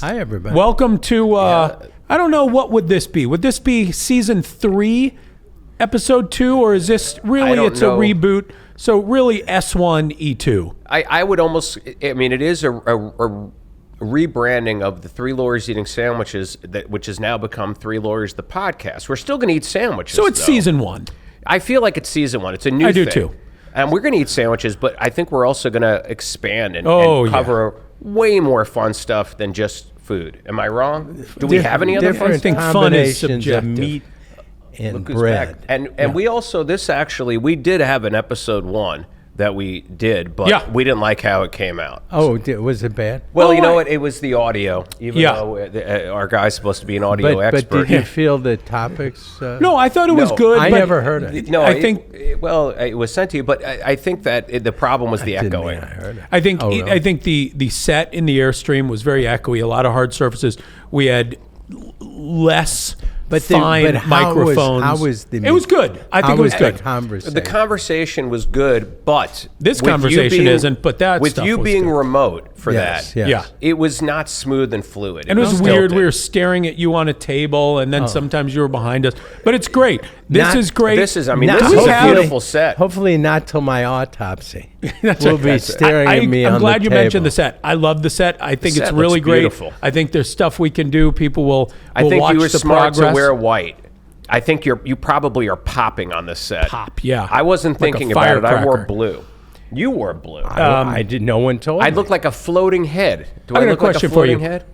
Hi, everybody. Welcome to, I don't know, what would this be? Would this be season 3, episode 2, or is this really, it's a reboot? So really S1, E2. I would almost, I mean, it is a rebranding of the Three Lawyers Eating Sandwiches, which has now become Three Lawyers the Podcast. We're still going to eat sandwiches, So it's season 1. I feel like it's season 1. It's a new thing. I do too. And we're going to eat sandwiches, but I think we're also going to expand and cover way more fun stuff than just food. Am I wrong? Do we have any other fun? I think fun is subjective. Of meat and bread. And we also, we did have an episode 1 that we did, but we didn't like how it came out. Oh, was it bad? Well, you know what? It was the audio, even though our guy's supposed to be an audio expert. But did you feel the topics? No, I thought it was good. I never heard it. No, I think. It was sent to you, but I think that the problem was the echoing. I heard it. I think I think the set in the Airstream was very echoey. A lot of hard surfaces. We had less fine microphones. How was the? It was good. I think it was good. The conversation was good, but this conversation isn't. But that with stuff you was being good. remote for that, it was not smooth and fluid. And it was weird. We were staring at you on a table, and then sometimes you were behind us. But it's great. This is great. This is a beautiful set. Hopefully not till my autopsy. We'll be staring at me on the table. I'm glad you mentioned the set. I love the set. I think it's really great. Beautiful. I think there's stuff we can do. People will I think watch you were the smart progress. to wear white. I think you probably are popping on this set. Pop, yeah. I wasn't Like thinking a about it. I wore firecracker. blue. You wore blue. I didn't. No one told me. I look like a floating head. Do I I got a look like a question for floating you. head?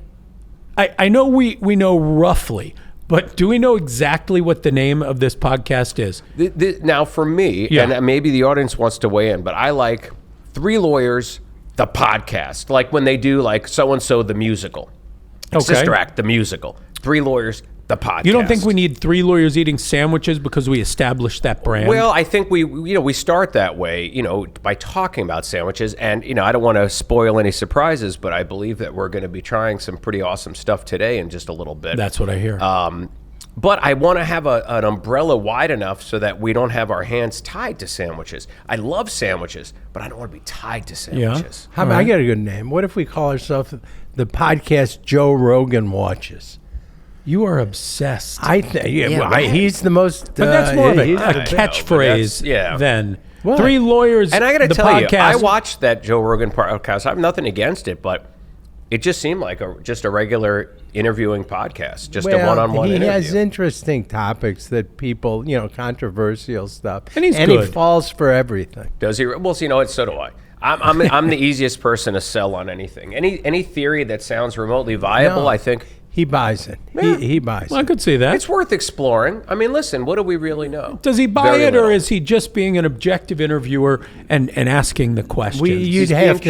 I know we know roughly, but do we know exactly what the name of this podcast is? Now, for me, and maybe the audience wants to weigh in, but I like Three Lawyers, the podcast. Like when they do like so-and-so, the musical. Sister Act, the musical. Three Lawyers, the podcast. You don't think we need Three Lawyers Eating Sandwiches because we established that brand? Well, I think we start that way, by talking about sandwiches. And, I don't want to spoil any surprises, but I believe that we're going to be trying some pretty awesome stuff today in just a little bit. That's what I hear. But I want to have an umbrella wide enough so that we don't have our hands tied to sandwiches. I love sandwiches, but I don't want to be tied to sandwiches. How about I got a good name? What if we call ourselves the podcast Joe Rogan Watches? You are obsessed. I think he's the most. But that's more of a I catchphrase than What? Three Lawyers. And I got to the tell podcast. you, I watched that Joe Rogan podcast. I have nothing against it, but it just seemed like just a regular interviewing podcast, just a one-on-one interview. He has interesting topics that people, controversial stuff, and he's good. He falls for everything. Does he? Well, so do I. I'm the easiest person to sell on anything. Any theory that sounds remotely viable, I think. He buys it. Yeah. He buys Well, it. I could see that. It's worth exploring. I mean, listen, what do we really know? Does he buy Very it, little. or is he just being an objective interviewer and asking the questions? You'd have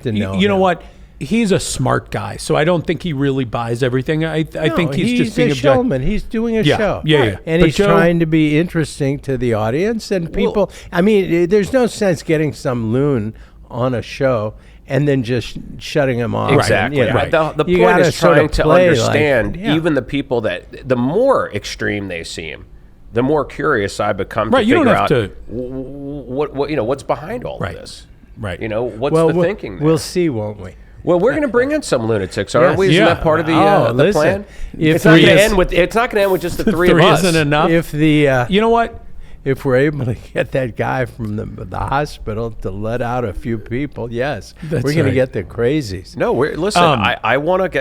to know. You know what? He's a smart guy, so I don't think he really buys everything. I think he's just being a objective. showman. He's doing a show. Yeah. And But he's trying to be interesting to the audience and people. I mean, there's no sense getting some loon on a show and then just shutting him off. Exactly. And, The point is trying to understand even the people that, the more extreme they seem, the more curious I become to figure out what's behind all of this. Right. What's the thinking there? We'll see, won't we? Well, we're going to bring in some lunatics, aren't we? Isn't that part of the plan? It's not going to end with just the three of us. Isn't enough. You know what? If we're able to get that guy from the hospital to let out a few people, yes, we're going to get the crazies. No, listen. I want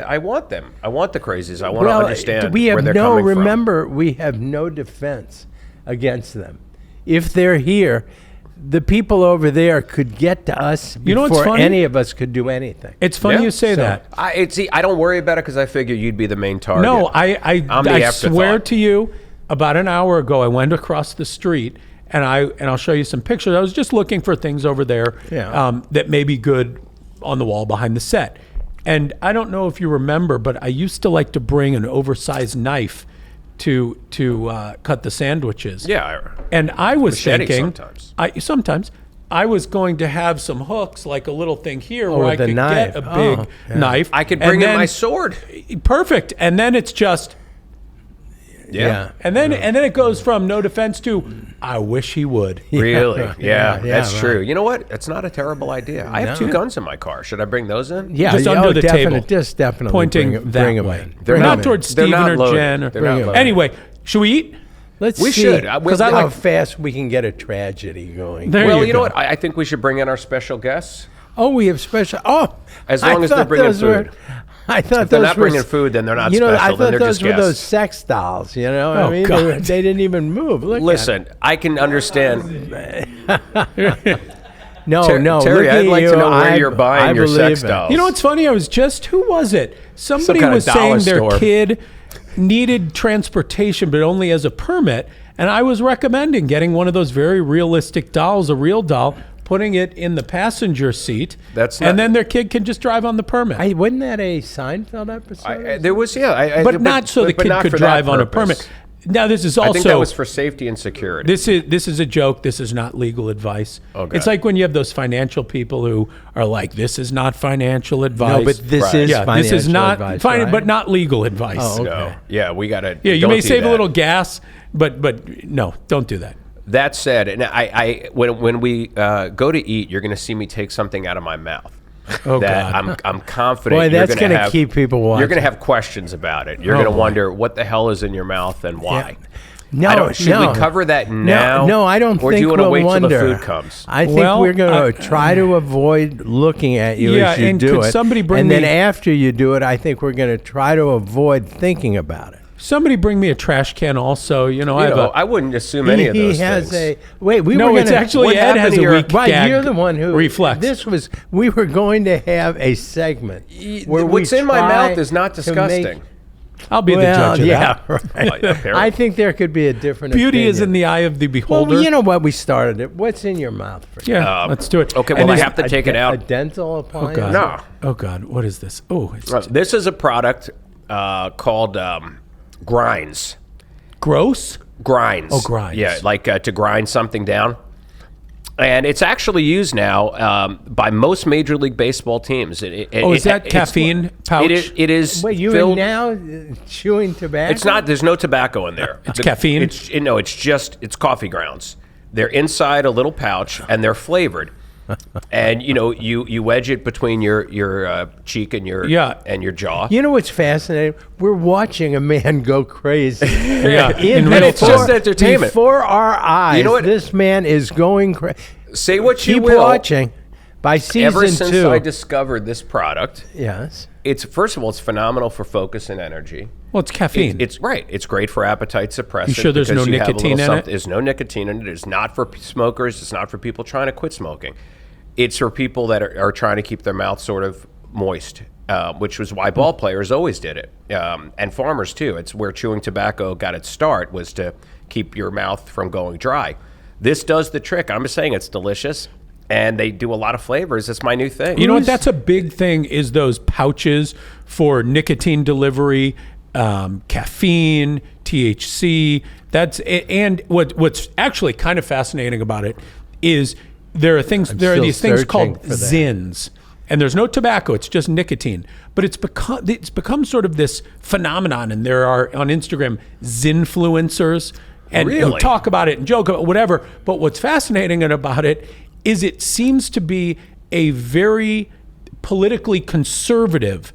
them. I want the crazies. I want to understand we have where they're coming from. Remember, we have no defense against them. If they're here, the people over there could get to us before any of us could do anything. It's funny you say that. I don't worry about it because I figure you'd be the main target. No, I swear to you, about an hour ago, I went across the street, and I'll show you some pictures. I was just looking for things over there that may be good on the wall behind the set. And I don't know if you remember, but I used to like to bring an oversized knife to cut the sandwiches. Yeah. And I was thinking, sometimes. I was going to have some hooks, like a little thing here where I could knife. get a big knife. I could bring in my sword. Perfect. And then it's just... Yeah. And then it goes from no defense to I wish he would. Really? Yeah, that's true. You know what? It's not a terrible idea. I have 2 guns in my car. Should I bring those in? Yeah, just under the table. Just definitely pointing bring that way. They're not towards Steven or loaded. Jen. They're not loaded. Anyway, should we eat? We should. Because I like how fast we can get a tragedy going. Well, you know what? I think we should bring in our special guests. Oh, we have special. Oh, as long as they're bringing food. I thought if they're not bringing food, then they're not special. I thought then they're those just were guests. those sex dolls. You know, I mean, they didn't even move. Listen, I can understand. No, Terry, I'd like to know where you're buying your sex dolls. You know what's funny? Who was it? Somebody was saying their kid needed transportation, but only as a permit. And I was recommending getting one of those very realistic dolls, a real doll, putting it in the passenger seat, and then their kid can just drive on the permit. Wasn't that a Seinfeld episode? There was, but not so the kid could drive on a permit. Now, this is also. I think that was for safety and security. This is a joke. This is not legal advice. Okay. It's like when you have those financial people who are like, "This is not financial advice." No, but this is financial this is not advice, but not legal advice. Oh, okay. No. Yeah, we got to. Yeah, you may save a little gas, but no, don't do that. That said, and when we go to eat, you're going to see me take something out of my mouth. Oh, that God. I'm confident. Boy, that's going to keep people watching. You're going to have questions about it. You're going to wonder what the hell is in your mouth and why. Yeah. Should we cover that now? No, I don't think we'll wonder. Or do you want to wait till the food comes? I think we're going to try to avoid looking at you as you do it. Somebody bring and then after you do it, I think we're going to try to avoid thinking about it. Somebody bring me a trash can also. I wouldn't assume any of those things. It's actually Ed has a weak gag you're the one who reflex. We were going to have a segment where what's in my mouth is not disgusting. I'll be the judge of that. Right. I think there could be a different Beauty opinion. is in the eye of the beholder. Well, you know what? We started it. What's in your mouth? Let's do it. Okay, well, I have to take it out. A dental appliance? Oh, God. No. Oh, God. What is this? Oh, this is a product called Grinds. Gross? Grinds. Oh, grinds. Yeah, like to grind something down. And it's actually used now by most Major League Baseball teams. Is that caffeine pouch? It is. Wait, you are now chewing tobacco? It's not. There's no tobacco in there. It's caffeine? It's coffee grounds. They're inside a little pouch, and they're flavored. And you wedge it between your cheek and your jaw. You know what's fascinating? We're watching a man go crazy. And it's just entertainment before our eyes. You know what? This man is going crazy. Say what you will. Keep watching. By season 2. Ever since I discovered this product, yes, first of all, it's phenomenal for focus and energy. Well, it's caffeine. It's right. It's great for appetite suppressant. You sure there's no nicotine in it? There's no nicotine in it. It's not for smokers. It's not for people trying to quit smoking. It's for people that are trying to keep their mouth sort of moist, which was why ball players always did it, and farmers too. It's where chewing tobacco got its start, was to keep your mouth from going dry. This does the trick. I'm just saying it's delicious, and they do a lot of flavors. It's my new thing. You know what? That's a big thing, is those pouches for nicotine delivery, caffeine, THC. And what's actually kind of fascinating about it is there are these things called Zins, and there's no tobacco. It's just nicotine, but it's become sort of this phenomenon. And there are on Instagram Zinfluencers, and who talk about it and joke about whatever. But what's fascinating about it is it seems to be a very politically conservative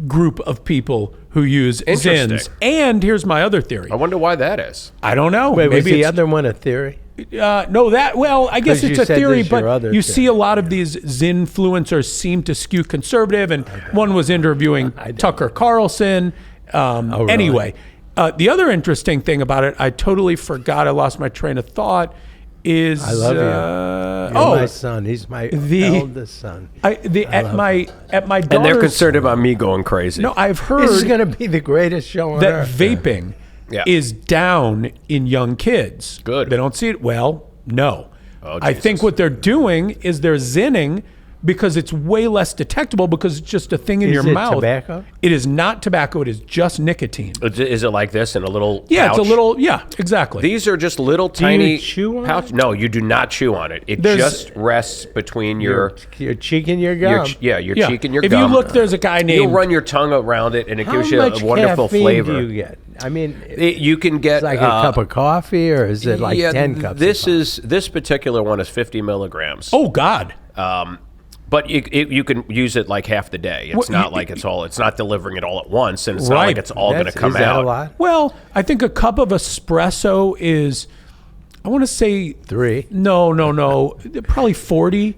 group of people who use Zins. And here's my other theory. I wonder why that is. I don't know. Wait, was the other one a theory? No, I guess it's a theory, but you see a lot of these Zinfluencers seem to skew conservative, and one was interviewing Tucker Carlson. Really? Anyway, the other interesting thing about it, I totally forgot. I lost my train of thought. I love you. You're my son. He's my eldest son. At my daughter's, and they're concerned about me going crazy. No, I've heard this is going to be the greatest show on earth. Vaping is down in young kids. Good. They don't see it. Well, no. Oh, I think what they're doing is they're zinning because it's way less detectable because it's just a thing in your mouth. Is it tobacco? It is not tobacco. It is just nicotine. Is it like this in a little Yeah, pouch? it's a little, yeah, exactly. These are just little tiny you chew on pouch. it? No, you do not chew on it. It just rests between your cheek and your gum. your cheek and your if gum. If you look, there's a guy named... You'll run your tongue around it, and it gives you How a much wonderful caffeine flavor. do you get? I mean, You can get it's like a cup of coffee, or is it like 10 cups? This particular one is 50 milligrams. Oh, God. But you can use it like half the day. It's not like it's not delivering it all at once, and it's not like it's all going to come is that out. A lot? Well, I think a cup of espresso is, I want to say 3. No, probably 40.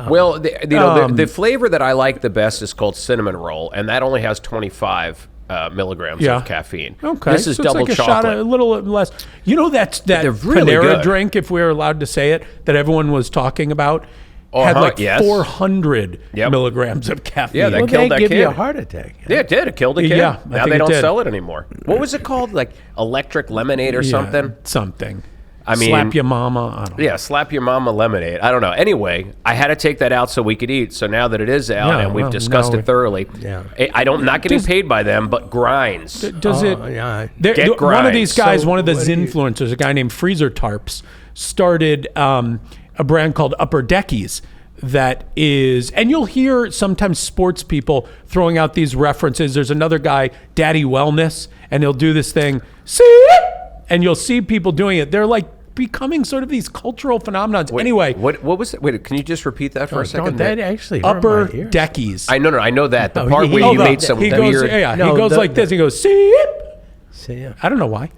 Well, the flavor that I like the best is called cinnamon roll, and that only has 25 milligrams of caffeine. Okay, this is so double it's like chocolate. A shot, a little less. You know that They're really Panera good. drink, if we're allowed to say it, that everyone was talking about, had like 400 milligrams of caffeine. Yeah, that killed that give kid. you a heart attack. Yeah, it did. It killed a kid. Yeah, I now think they it don't did. sell it anymore. What was it called? Like electric lemonade or something? Something. I mean, slap your mama. I don't know. Yeah, slap your mama lemonade. I don't know. Anyway, I had to take that out so we could eat. So now that it is out and we've discussed it thoroughly, I'm not getting paid by them, but Grinds. Does it? Yeah. Get one of these Grinds. guys, So one of the what do you- influencers, a guy named Freezer Tarps, started a brand called Upper Deckies. That is, and you'll hear sometimes sports people throwing out these references. There's another guy, Daddy Wellness, and he'll do this thing, see, and you'll see people doing it. They're like becoming sort of these cultural phenomenons. Anyway, what was it? Wait, can you just repeat that for a second? That actually hurt Upper my ears. Deckies. I know that. The No, part he- where he you goes- made some he weird. goes, No, he goes like this. He goes, see, See, I don't know why.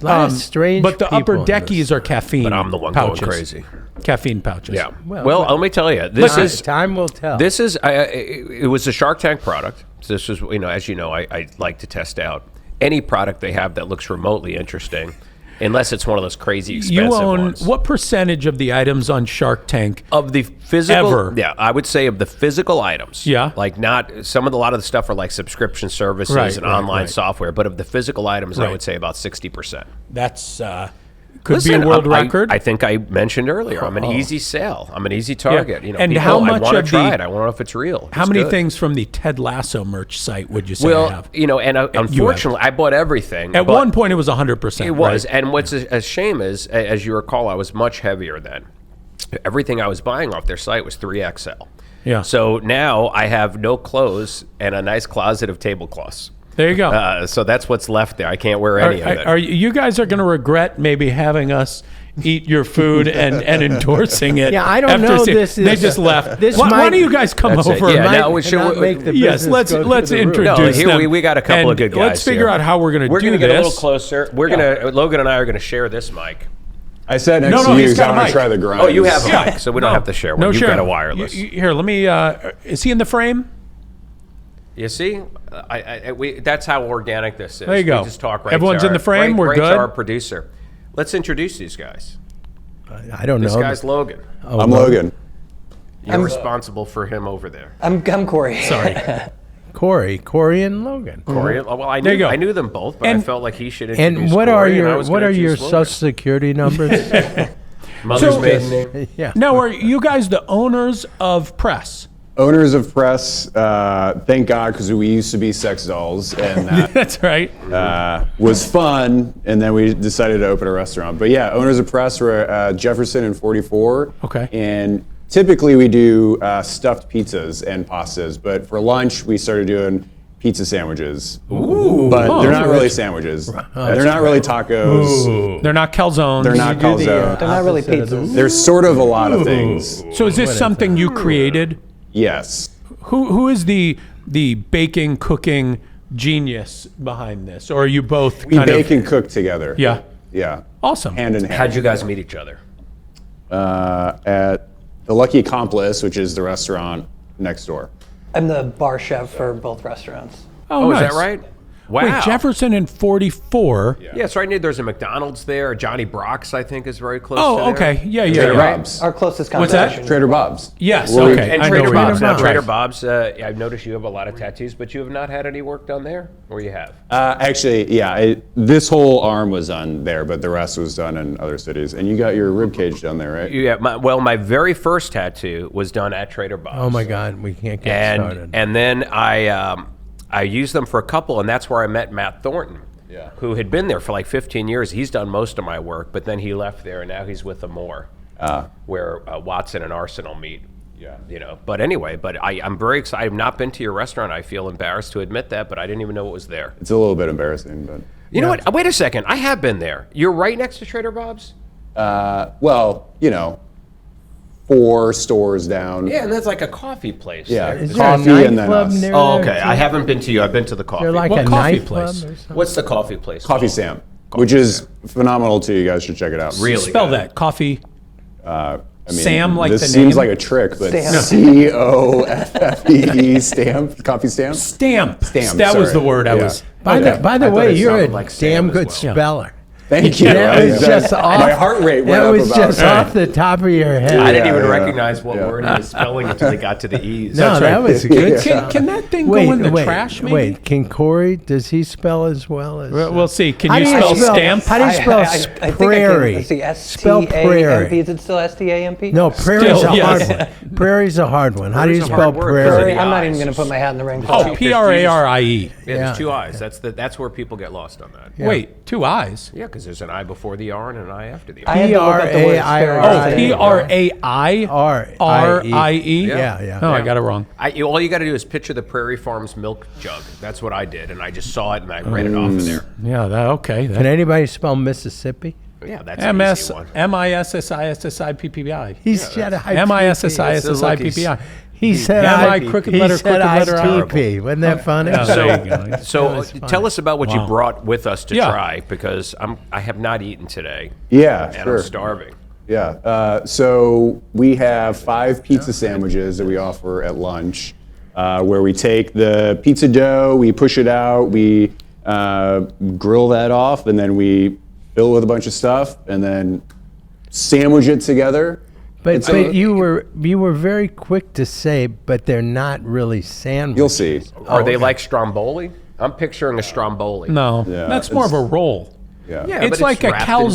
a lot of strange But the Upper people in Deckies this. are caffeine. But I'm the one pouches. going crazy. Caffeine pouches. Yeah. Well, Well, let me tell you, this is Time will tell. This is it was a Shark Tank product. So this was, as you know, I like to test out any product they have that looks remotely interesting, unless it's one of those crazy expensive You own ones. what percentage of the items on Shark Tank? Of the physical, Ever. yeah, I would say of the physical items. Yeah. Like not a lot of the stuff are like subscription services Right, and right, online right. software, but of the physical items, I Right. would say about 60%. That's could be a world record. I think I mentioned earlier. I'm an easy sale. I'm an easy target. Yeah. You know, And people, how I much want to of try the- it. I want to know if it's real. How It's many good. things from the Ted Lasso merch site would you say I Well, have? unfortunately, I bought everything. At but one point, it was 100%. it was. right? And what's a shame is, as you recall, I was much heavier then. Everything I was buying off their site was 3XL. Yeah. So now I have no clothes and a nice closet of tablecloths. There you go. So that's what's left there. I can't wear any of it. Are you guys are going to regret maybe having us eat your food and endorsing it? Yeah, I don't after know. seeing- This is they just left. this Why might- don't you guys come That's it. over? Yeah, Might now we should- not make the Yes, business let's go through let's the roof. introduce No, them. we got a couple of And good guys Let's figure here. out how we're going to do We're going to this. get a little closer. We're gonna Logan and I are going to share this mic. I sat next No, to no, you he's because got I a want mic. to try the grind. Oh, you have a Yeah. mic, so we don't have to share one. No, You've sure. got a wireless. Here, let me. Is he in the frame? You see, that's how organic this is. There you go. We just talk right Everyone's to in the frame? Right, We're right good? to our producer. Let's introduce these guys. I don't know. This guy's Logan. I'm Logan. You're responsible for him over there. I'm Corey. Sorry. Corey and Logan. Corey. Well, I There you go. knew them both, but I And- felt like he should introduce And what are Corey, and I your was gonna choose Logan. social security numbers? Mother's So- maiden name? Yeah. Now, are you guys the owners of Press? Owners of Press, thank God, because we used to be sex dolls, and that That's right. was fun, and then we decided to open a restaurant. But yeah, Owners of Press, we're at Jefferson and 44. Okay. And typically we do stuffed pizzas and pastas, but for lunch we started doing pizza sandwiches. Ooh. But they're not really sandwiches. They're not really tacos. They're not calzones. They're not Do the, calzone. They're not really opposite of the- pizzas. They're sort of a lot of things. So is this something you created? Yes. Who is the baking cooking genius behind this, or are you both We kind bake of? and cook together. Yeah. Yeah. Awesome. Hand in hand. How'd you guys meet each other? At the Lucky Accomplice, which is the restaurant next door. I'm the bar chef for both restaurants. Oh, nice. is that right? Wow. Wait, Jefferson and 44. Yeah, it's right near. There's a McDonald's there. Johnny Brock's, I think, is very close. Oh, to there. okay. Yeah. Trader Bob's. Our closest What's that? competition. Trader Bob's. Yes. Well, Okay. And I know Trader where you're Bob's. at. Now, Trader Bob's. I've noticed you have a lot of tattoos, but you have not had any work done there, or you have? Actually, yeah, this whole arm was done there, but the rest was done in other cities. And you got your rib cage done there, right? Yeah. My very first tattoo was done at Trader Bob's. Oh my God, we can't get started. And then I used them for a couple, and that's where I met Matt Thornton, who had been there for like 15 years. He's done most of my work, but then he left there, and now he's with Amore, where Watson and Arsenal meet. Yeah. You know. But anyway, I'm very excited. I've not been to your restaurant. I feel embarrassed to admit that, but I didn't even know it was there. It's a little bit embarrassing, but. You know what? Wait a second. I have been there. You're right next to Trader Bob's? Well, 4 stores down. Yeah, and that's like a coffee place. Yeah. there. Is there a Coffee and then nightclub us. near Oh, there, okay. too? I haven't been to you. I've been to the coffee. Is there like What a coffee nightclub place? or something? What's the coffee place? Coffee called? Sam, which is phenomenal too. You guys should check it out. Really Spell good. that. Coffee. I mean, Sam, like this the seems name? like a trick, but Stamp. COFFEE stamp, coffee stamp. Stamp. Stamp, That was sorry. the word I Yeah. was. By Okay. the I thought way, it you're a sounded like Sam damn as good well. speller. Thank you. That was just off. My heart rate went That up was about. just off the top of your head. I didn't even yeah. recognize what Yeah. word he was spelling until he got to the E's. No, that was good. Can that thing go in the trash, maybe? Wait, can Corey, does he spell as well as... We'll see. Can How you do spell stamp? How do you spell I think I can. prairie? Let's see, Spell S-T-A-M-P. prairie. Is it still S-T-A-M-P? No, prairie's Still, a yes. hard one. Prairie's a hard one. How do you Prairie's a spell hard word. prairie? Prairie, I'm not Eyes. even going to put my hat in the ring. for Oh, that. P-R-A-R-I-E. Yeah, Yeah. there's 2 I's. That's where people get lost on that. Yeah, Wait, 2 I's. because there's an I before the R and an I after the I R. had to look up the word P-R-A-I-R-I-E. asparagus. P-R-A-I-R-I-E? Yeah. Oh, I got it wrong. All you got to do is picture the Prairie Farms milk jug. That's what I did, and I just saw it and I read it off of there. Yeah, okay. Can anybody spell Mississippi? Yeah, that's an easy one. M-I-S-S-I-S-S-I-P-P-I. He's got a high M-I-S-S-I-S-S-I-P-P-I. He said crooked he letter, said crooked letter I. IPP. Wasn't that funny? So tell us about what you brought with us to Yeah. try, because I have not eaten today, Yeah, and sure. I'm starving. Yeah. So we have 5 pizza sandwiches that we offer at lunch, where we take the pizza dough, we push it out, we grill that off, and then we fill it with a bunch of stuff, and then sandwich it together. But you were very quick to say, but they're not really sandwiches. You'll see. Are they like stromboli? I'm picturing a stromboli. No, Yeah, that's more of a roll. Yeah. Yeah, It's but like a wrapped in dough.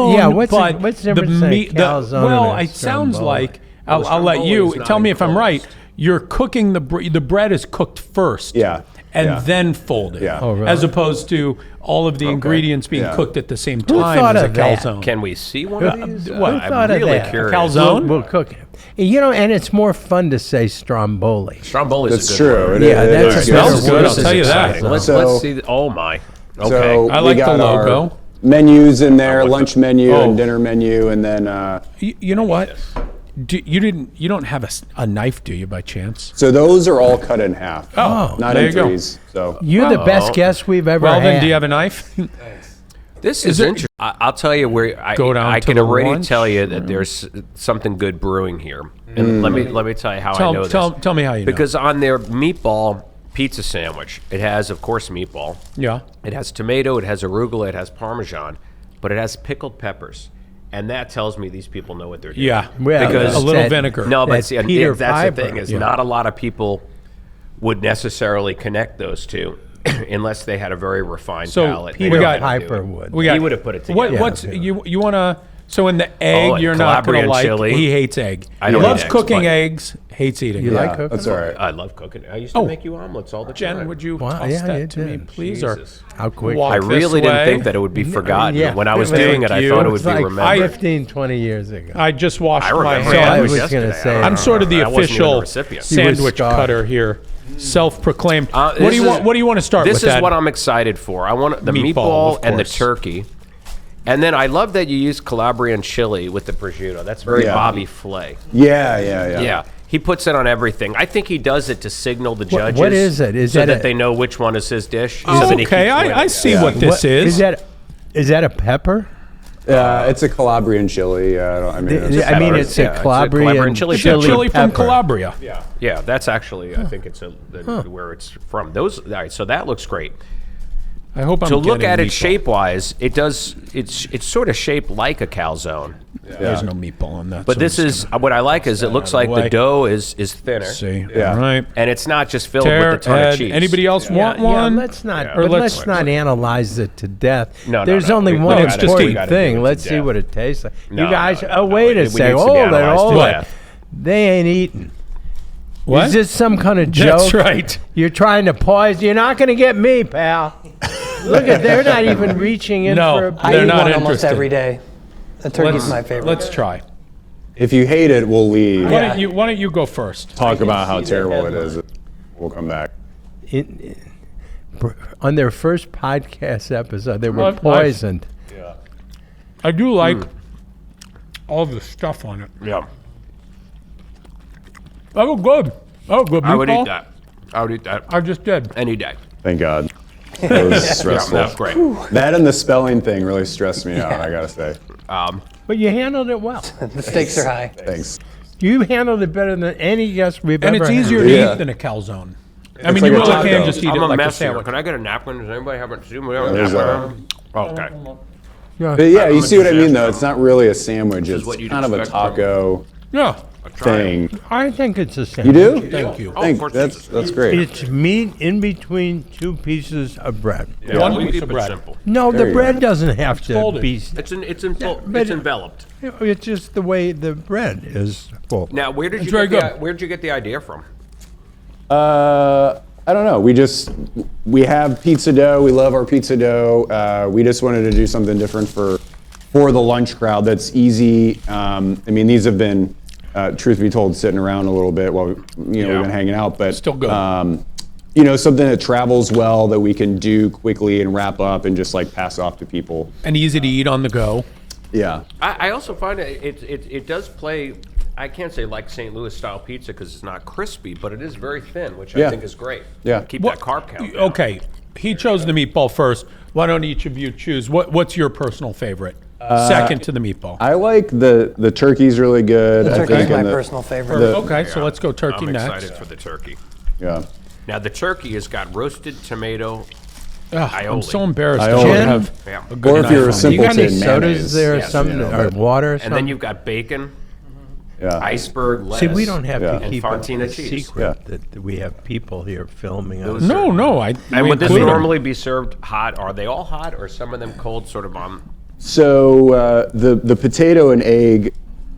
calzone. Yeah, what's the- but what's the difference between a calzone well, and a it sounds stromboli? like I'll let stromboli you is not tell me if I'm right. enclosed. You're cooking the bread is cooked first. Yeah. And Yeah. then folded. Yeah. Oh, really? As opposed to all of the ingredients being Yeah. cooked at the same Who time thought as a of that? calzone. Can we see one of these? what? Who I'm thought of really that? curious. Calzone? We'll cook it. And it's more fun to say stromboli. Stromboli is That's a good true. word. Yeah, that's is a good. better Smells good, word. I'll tell you that. Exciting. Let's So- see. Oh my. Okay. So I we like the got our logo. menus in there, what's lunch the- menu Oh. and dinner menu, and then You know what? You don't have a knife, do you, by chance? so those are all cut in half. Oh, not there in you go. threes. So You're the best guest we've ever Well, had. then, do you have a knife? This is there- interesting. I'll tell you where Go down I to can the already lunch? tell you that there's something good brewing here. And let me tell you how I know Tell me how you know. Because on their meatball pizza sandwich, it has, of course, meatball. Yeah. It has tomato, it has arugula, it has Parmesan, but it has pickled peppers. And that tells me these people know what they're doing. Yeah. Well, Because- a little that- vinegar. No, but that see, Peter that's Piper. the thing is Yeah. not a lot of people would necessarily connect those two unless they had a very refined So, palate. They Peter know how to do Piper it. would. We got, He would have put it What, together. what's you want to? So in the egg, Oh, you're not going to Calabrian like. chili. He hates egg. I don't Loves eat eggs, cooking but- eggs. Hates eating. You it. like yeah, cooking? that's all right. I love cooking. I used to Oh. make you omelets all the Jen, time. would you Wow, toss yeah, you that to me, did. please? Jesus. How quick? Walk I really this didn't way. think that it would be forgotten. Yeah. When I was Thank doing it, I you. thought it It would was be like remembered. 15, 20 years ago. I just washed I my remember. So I hands. was yesterday. gonna say- I don't I'm sort of the remember. I wasn't even a official recipient. sandwich scarred. cutter here, self-proclaimed. What This do you is- want? What do you want to start This with? is that? what I'm excited for. I want the Meatball, meatball of and the course. turkey. And then I love that you use Calabrian chili with the prosciutto. That's very Yeah. Bobby Flay. Yeah. Yeah. He puts it on everything. I think he does it to signal the judges. what is it? Is so that that a- they know which one is his dish. Oh, so that he okay, keeps winning. I see Yeah. what this is. Is that a pepper? It's a Calabrian chili. I mean, it's I mean, pepper. it's Yeah, a it's a Calabrian Calabrian chili It's a pepper. chili from pepper. Calabria. Yeah, that's actually, I think it's where it's from. Those. All right, so that looks great. I hope I'm to look getting at it meatball. shape-wise, it does. It's sort of shaped like a calzone. There's no meatball on that. But so this I'm is just what I like is it looks out of like the the way. dough is thinner, gonna see. Yeah. All right. and it's not just filled Tear, with a ton Ed, of cheese. anybody else want one? let's not. Yeah. Or But let's- let's not analyze it to death. No, There's no. only We one gotta- we important gotta do it thing. to Let's see death. what it tastes like. No, you guys. no, Oh, no, wait it a needs to second. be Hold it. analyzed Hold to it. death. They ain't eating. What? Is this some kind of joke? That's right. You're trying to poison. You're not going to get me, pal. Look at. They're not even reaching in No. for a I They're eat not one almost interested. every day. A turkey's my favorite. Let's try. If you hate it, we'll leave. Why don't you go first? Talk about how terrible it is. We'll come back. On their first podcast episode, they were Well, nice. poisoned. I do like all the stuff on it. Yeah, That was good. Oh, good meatball. I would eat that. I would eat that I just did. any day. Thank God. That was Yeah, stressful. that's great. That and the spelling thing really stressed me out, I gotta say. But you handled it well. The stakes are high. Thanks. You handled it better than any guest we've And ever it's had. easier to Yeah. eat than a calzone. I mean, like you a really taco. can just eat I'm it a like a mess here. sandwich. Can I get a napkin? Does anybody have a? Does anybody have a There's napkin? Okay. But yeah, you see what I mean, though. It's not really a sandwich. is It's what you'd kind of a expect from- taco Yeah. thing. I think it's a You sandwich. do? Thank you. Oh, of course That's great. It's meat in between two pieces of bread. Yeah, One we piece keep of it bread. simple. No, There the you bread doesn't have to folded. be. but- It's enveloped. It's just the way the bread is full. Now, where did you very get the, good. where did you get the idea from? I don't know. We have pizza dough. We love our pizza dough. We just wanted to do something different for the lunch crowd. That's easy. I mean, these have been, truth be told, sitting around a little bit while we've been hanging out. But Still good. Something that travels well that we can do quickly and wrap up and just like pass off to people. And easy to eat on the go. Yeah. I also find it does play. I can't say like St. Louis style pizza because it's not crispy, but it is very thin, which I Yeah. think is great. Yeah. Keep that carb count down. Okay. He chose the meatball first. Why don't each of you choose? What's your personal favorite? Second to the meatball. I like the turkey's really good. The I turkey's think, my and personal favorite. Okay, so let's go turkey I'm next. excited for the turkey. Yeah. Now the turkey has got roasted tomato. Ugh, I'm aioli. so embarrassed. I Aioli. don't have Yeah. a good Or if you're a knife on me. You got any simpleton, sodas mayonnaise. there or Yes, something, or but- water or And something? then you've got bacon, Yeah. iceberg lettuce. See, we don't have Yeah. to And keep it Fontina a cheese. secret Yeah. that we have people here filming us. No. And we would this include 'em. normally be served hot? Are they all hot, or some of them cold, sort of on? So the potato and egg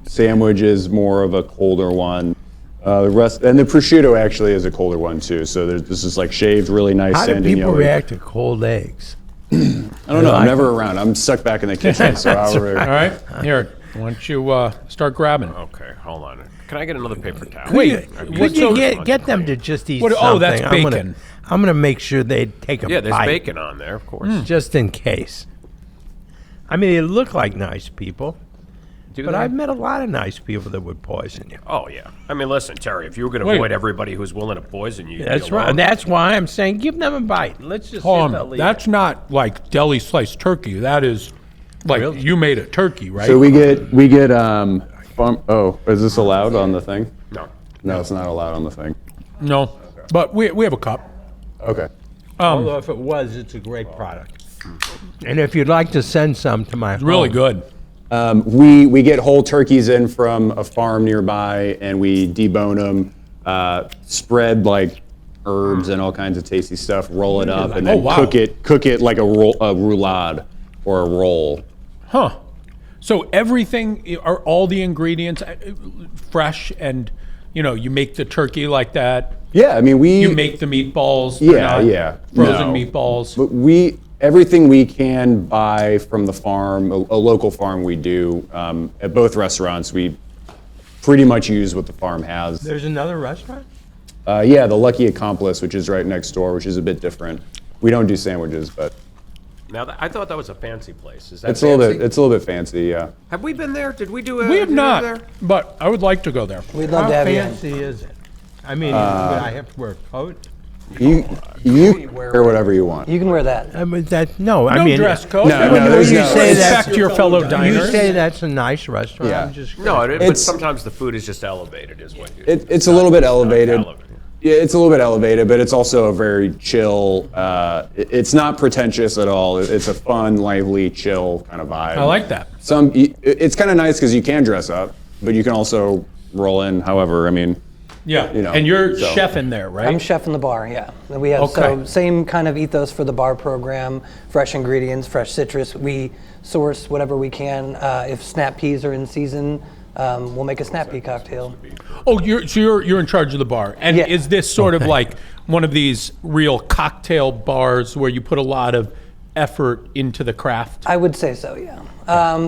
sandwich is more of a colder one. The rest and the prosciutto actually is a colder one too. So this is like shaved, really nice. How do sanding people yellow. react to cold eggs? I don't know. I'm never around. I'm stuck back in the kitchen. So All right, here. Why don't you start grabbing? Okay, hold on. Can I get another paper towel? Wait, Would you get them to just eat What- something? oh, that's I'm gonna- bacon. I'm going to make sure they take a Yeah, there's bite, bacon on there, of course. just in case. I mean, they look like nice people, Do but they? I've met a lot of nice people that would poison you. Oh yeah. I mean, listen, Terry. If you were going to Wait. avoid everybody who's willing to poison you, you'd be That's right. alone. That's why I'm saying give them a bite. Let's just see if they'll eat That's it. not like deli sliced turkey. That is like Really? you made a turkey, right? So we get oh, is this allowed on the thing? No. No, it's not allowed on the thing. no, but we have a cup. Okay. Although if it was, it's a great product. And if you'd like to send some to my Really home, good. We get whole turkeys in from a farm nearby, and we debone them, spread like herbs and all kinds of tasty stuff, roll it up, and then Oh, wow. cook it like a roulade or a roll. Huh. So everything are all the ingredients fresh, and you make the turkey like that. Yeah, I mean You make the meatballs. They're Yeah, not yeah. Frozen No. meatballs. But everything we can buy from the farm, a local farm, we do. At both restaurants, we pretty much use what the farm has. there's another restaurant? Yeah, the Lucky Accomplice, which is right next door, which is a bit different. We don't do sandwiches, but Now, I thought that was a fancy place. Is that it's a fancy? little bit fancy. Yeah. Have we been there? Did we do a? We have did not, there? but I would like to go there. We'd love How to have you. fancy is it? I mean, would I have to wear a coat? You wear whatever you want. You can wear that. I mean, no, I No mean, dress code. No, when there's you no- say that, Respect your fellow you diners. say that's a nice restaurant. Yeah. I'm just No, but It's- sometimes the food is just elevated, is what you. It's a little bit elevated. Yeah, it's a little bit elevated, but it's also a very chill. It's not pretentious at all. It's a fun, lively, chill kind of vibe. I like that. It's kind of nice because you can dress up, but you can also roll in. However, I mean, yeah. You know, and you're chef in there, right? I'm chef in the bar. Yeah, and we have so same kind of ethos for the bar program. Fresh ingredients, fresh citrus. We source whatever we can. If snap peas are in season, we'll make a snap pea cocktail. Oh, you're in charge of the bar, and is this sort of like one of these real cocktail bars where you put a lot of effort into the craft? I would say so, yeah.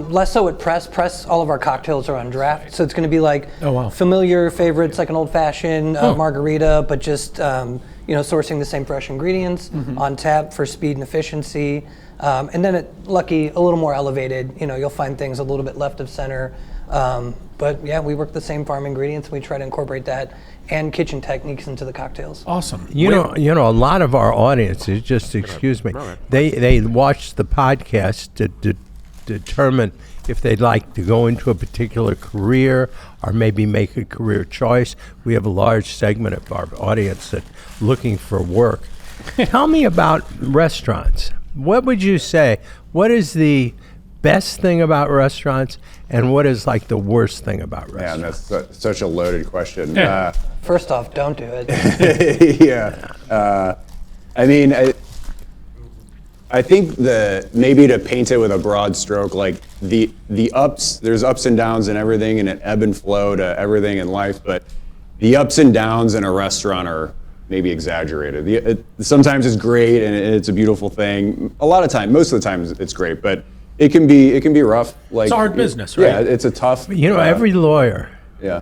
Less so at Press. Press, all of our cocktails are on draft, so it's going to be like familiar favorites, like an old-fashioned margarita, but just sourcing the same fresh ingredients on tap for speed and efficiency. And then at Lucky, a little more elevated. You'll find things a little bit left of center. But yeah, we work the same farm ingredients. We try to incorporate that and kitchen techniques into the cocktails. Awesome. You know, a lot of our audiences, just excuse me, they watch the podcast to determine if they'd like to go into a particular career or maybe make a career choice. We have a large segment of our audience that looking for work. Tell me about restaurants. What would you say? What is the best thing about restaurants, and what is like the worst thing about restaurants? Man, that's such a loaded question. First off, don't do it. Yeah. I mean, I think maybe to paint it with a broad stroke, like the ups, there's ups and downs and everything, and an ebb and flow to everything in life, but the ups and downs in a restaurant are maybe exaggerated. Sometimes it's great and it's a beautiful thing. A lot of time, most of the time it's great, but it can be rough. Like, it's a hard business, right? Yeah, it's a tough. Every lawyer. Yeah.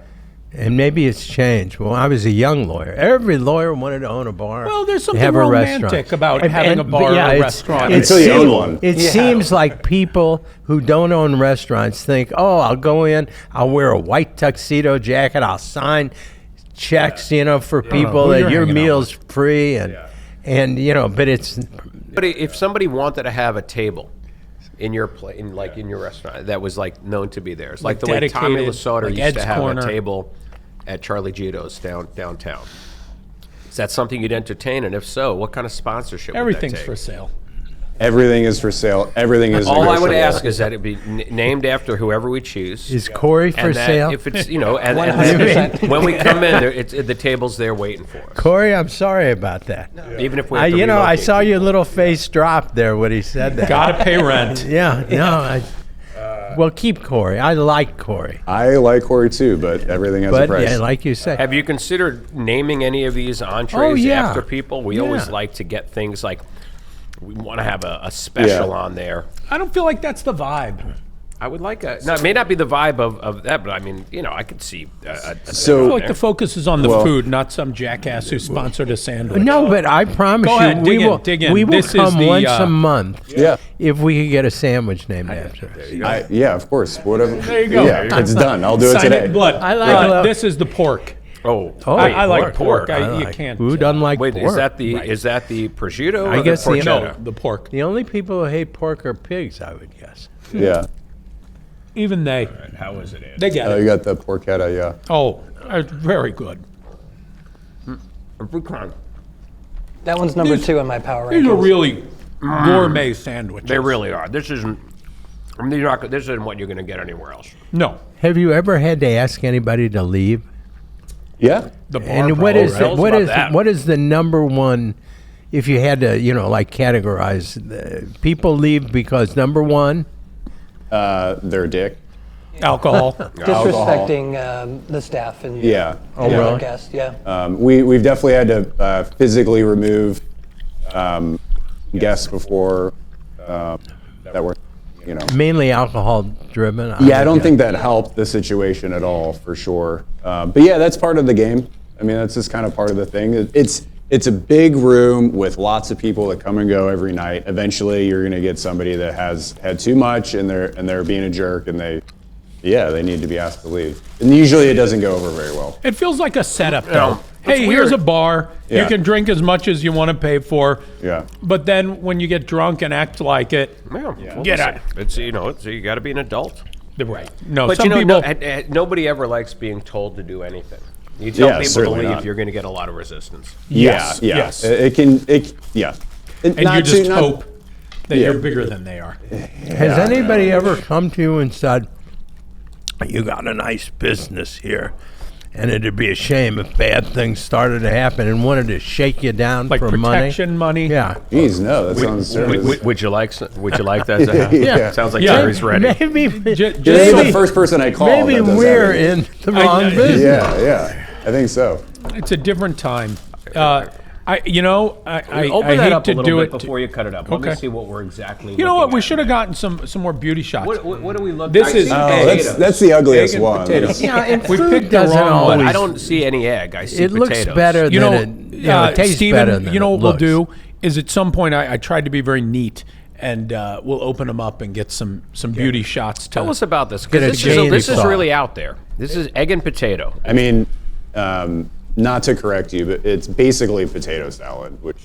And maybe it's changed. When I was a young lawyer, every lawyer wanted to own a bar. Well, there's something romantic about having a bar or a restaurant. Until you own one. It seems like people who don't own restaurants think, I'll go in, I'll wear a white tuxedo jacket, I'll sign checks, for people that your meal's free, and but it's. But if somebody wanted to have a table in your in your restaurant that was like known to be theirs, like the way Tommy Lasorda used to have a table at Charlie Gito's downtown. Is that something you'd entertain? And if so, what kind of sponsorship? Everything's would that take? For sale. Everything is for sale. Everything is. All I would ask is that it be named after whoever we choose. Is Corey for sale? If it's and when we come in, the table's there waiting for us. Corey, I'm sorry about that. No. Even if we have to I saw your little face drop there when he said that. Gotta pay rent. Well, keep Corey. I like Corey. I like Corey too, but everything has a price. Yeah, like you said. Have you considered naming any of these entrees after people? We always like to get things like. We want to have a special on there. I don't feel like that's the vibe. I would like a. No, it may not be the vibe of that, but I mean, I could see. I feel like the focus is on the food, not some jackass who sponsored a sandwich. No, but I promise dig in. We will come once a month. Yeah. If we could get a sandwich named after us. Yeah, of course. Whatever. There you go. Yeah, it's done. I'll do it today. I like this is the pork. I like pork. You can't. Who doesn't like pork? Wait, is that the prosciutto? I guess the the pork. The only people who hate pork are pigs, I would guess. Yeah. Even they. All right, how is it? Andy? They get it. You got the porchetta, yeah. Oh, very good. That one's number 2 in my power rankings. These are really gourmet sandwiches. They really are. This isn't what you're going to get anywhere else. No. Have you ever had to ask anybody to leave? Yeah. The bar And what is the number one, if you had to, categorize, people leave because number one? Their dick. Alcohol. Disrespecting the staff and really? guests. Yeah. We've definitely had to physically remove guests before that were, Mainly alcohol driven. I don't think that helped the situation at all, for sure. But yeah, that's part of the game. I mean, that's just kind of part of the thing. It's a big room with lots of people that come and go every night. Eventually, you're going to get somebody that has had too much and they're being a jerk and they need to be asked to leave. And usually, it doesn't go over very well. It feels like a setup, though. Hey, here's a bar. You can drink as much as you want to pay for. Yeah. But then when you get drunk and act like it, get out. It's you got to be an adult. Right. No, But some people. nobody ever likes being told to do anything. You tell people to certainly leave, not. you're going to get a lot of resistance. Yes. It can. And you just hope that you're bigger than they are. Has anybody ever come to you and said, "You got a nice business here, and it'd be a shame if bad things started to happen," and wanted to shake you down Like for protection money? Yeah. Geez, no, that sounds. Would you like that to happen? Yeah. Sounds like Yeah. Terry's ready. Maybe, Just You're maybe, the first person I call. maybe that does we're that. in the wrong business. Yeah, I think so. It's a different time. I Open hate that up to a do little it. bit before you cut it up. Let me Okay. see what we're exactly. You know what? looking We at should have today. gotten some more beauty shots. What do we look? This I is see egg. potatoes. That's the ugliest Egg and one. potatoes. Yeah, and We food picked the doesn't wrong one. always. But I don't see any egg. I see It looks potatoes. better You than know, it tastes Steven, better than you know it what we'll looks. do is at some point I tried to be very neat, and we'll open them up and get some beauty shots. Tell us about this. Get a Because this is chainsaw. really out there. This is egg and potato. I mean, not to correct you, but it's basically potato salad, which.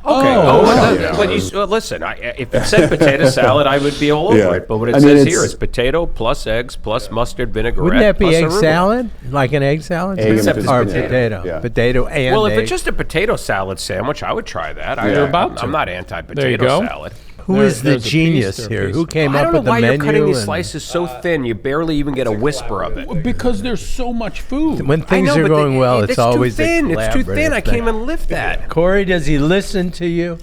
Okay. wow. But listen, if it said potato salad, I would be all over Yeah. it. But what it I mean, says it's- here is potato plus eggs plus mustard vinaigrette. Wouldn't that be plus egg arugula. salad? Like an egg salad? Egg and Except it's or potato. potato. Yeah. Potato and Well, if egg. it's just a potato salad sandwich, I would try that. You're about to. I'm not There you anti-potato go. salad. Who is the there's a piece, genius there, here? piece. Who came I up don't know with the why menu? you're cutting these and- slices so thin. You barely even get a whisper of it. Because there's so much food. When things I know, are but going well, it's always too thin. a It's too thin. I collaborative can't thing. even lift that. Corey, does he listen to you?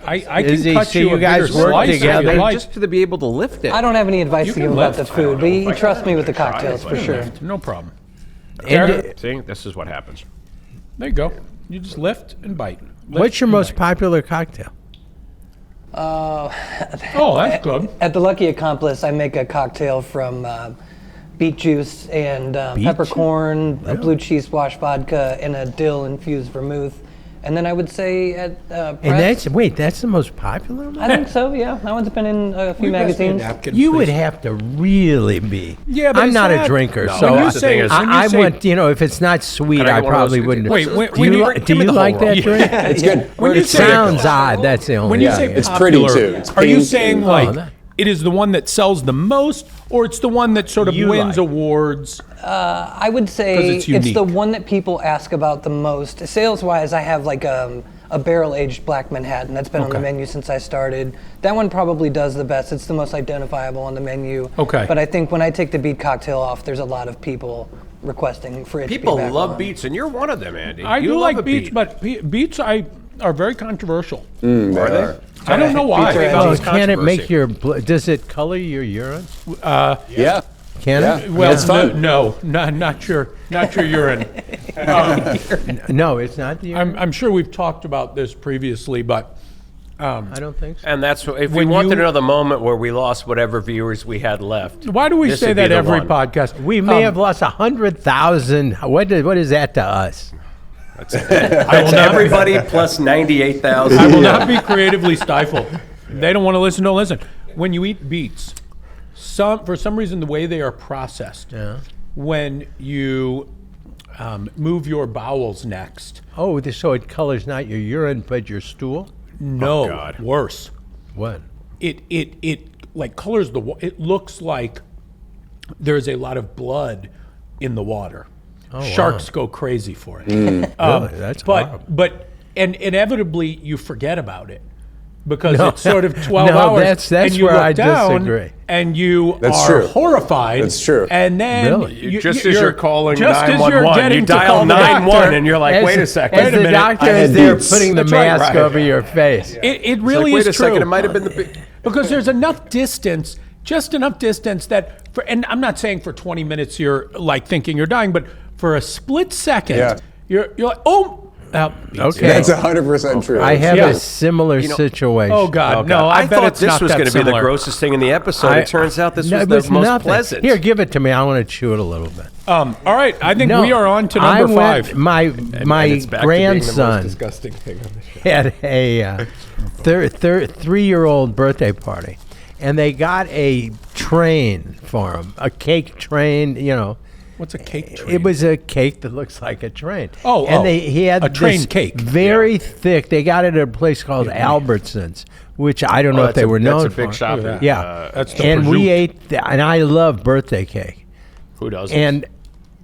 I Is can he- cut so you you a guys bigger work slice if together? you'd like. Just to be able to lift it. I don't have any advice to can give him about the lift. food, but you trust me with the cocktails for sure. No problem. And See, this is what happens. There you go. You just lift and bite. what's your most popular cocktail? Oh, that's good. At the Lucky Accomplice, I make a cocktail from beet juice and peppercorn, a blue cheese wash vodka, and a dill-infused vermouth. And then I would say at Press, And that's the most popular one? I think so, yeah. That one's been in a few magazines. You would have to really be. Yeah, but I'm it's not a not- drinker, No, so when you I, say- when you I say- want, if it's not sweet, Can I I get one of those probably wouldn't. Wait, do when you, you- li- give do me you the whole like that roll. drink? It's good. When you It say sounds odd. That's the only. When you thing. say It's popular, pretty, too. It's are you pink saying and- like that- it is the one that sells the most, or it's the one that sort of You wins like. awards? I would 'Cause say it's it's the unique. one that people ask about the most. Sales-wise, I have like a barrel-aged Black Manhattan that's been on the Okay. menu since I started. That one probably does the best. It's the most identifiable on the menu. Okay. But I think when I take the beet cocktail off, there's a lot of people requesting for it People to be back love on. beets, and you're one of them, Andy. I You do love like a beets, beet. but beets are very controversial. They are. I don't know why. Beets are About Oh, this can it make controversy. your? Does it color your urine? Yeah. Can Yeah. it? Well, It's fun. no, not your urine. No, it's not the urine. I'm sure we've talked about this previously, but I don't think so. And that's if we When wanted you- to know the moment where we lost whatever viewers we had left. why do we this say would be that the every one. podcast? We may have lost 100,000. What is that to us? That's everybody plus 98,000. I will not be creatively stifled. They don't want to listen, don't listen. When you eat beets, for some reason, the way they are processed, when you move your bowels next, Oh, so it colors not your urine but your stool? no, God. worse. What? It like colors it looks like there's a lot of blood in the water. Sharks go crazy for it. Really? That's horrible. but inevitably you forget about it because it's sort of 12 No, hours that's and you where look I down disagree. and you That's are true. horrified. That's true. And then Really? Just as you're calling just as you're 911, getting you to dial call the doctor, 911 and you're like, wait a second. As Wait a the minute, doctor I is had there beets. putting the That's right, mask right. over your face. it really Wait is a true. second, it might have been the. Because there's enough distance, just enough distance that, and I'm not saying for 20 minutes you're like thinking you're dying, but for a split second, Yeah. you're like, oh, Okay. That's 100% true. I have Yeah. a similar situation. oh God, no, I, bet thought it's this not was that going to be the similar. grossest thing in the episode. It turns out this No, was it the was most nothing. pleasant. Here, give it to me. I want to chew it a little bit. All right, I think No, we are on to I number went- 5. My it's back to being the most grandson disgusting thing on the show. had a 3-year-old birthday party, and they got a train for him, a cake train. What's a cake train? It was a cake that looks like a train. Oh, and oh, he had a train this cake. very thick. They got it at a place called Albertsons, which I don't know if that's they a- were that's known a big for. shop in, Yeah, That's the and we prosciutto. ate, and I love birthday cake. Who doesn't? And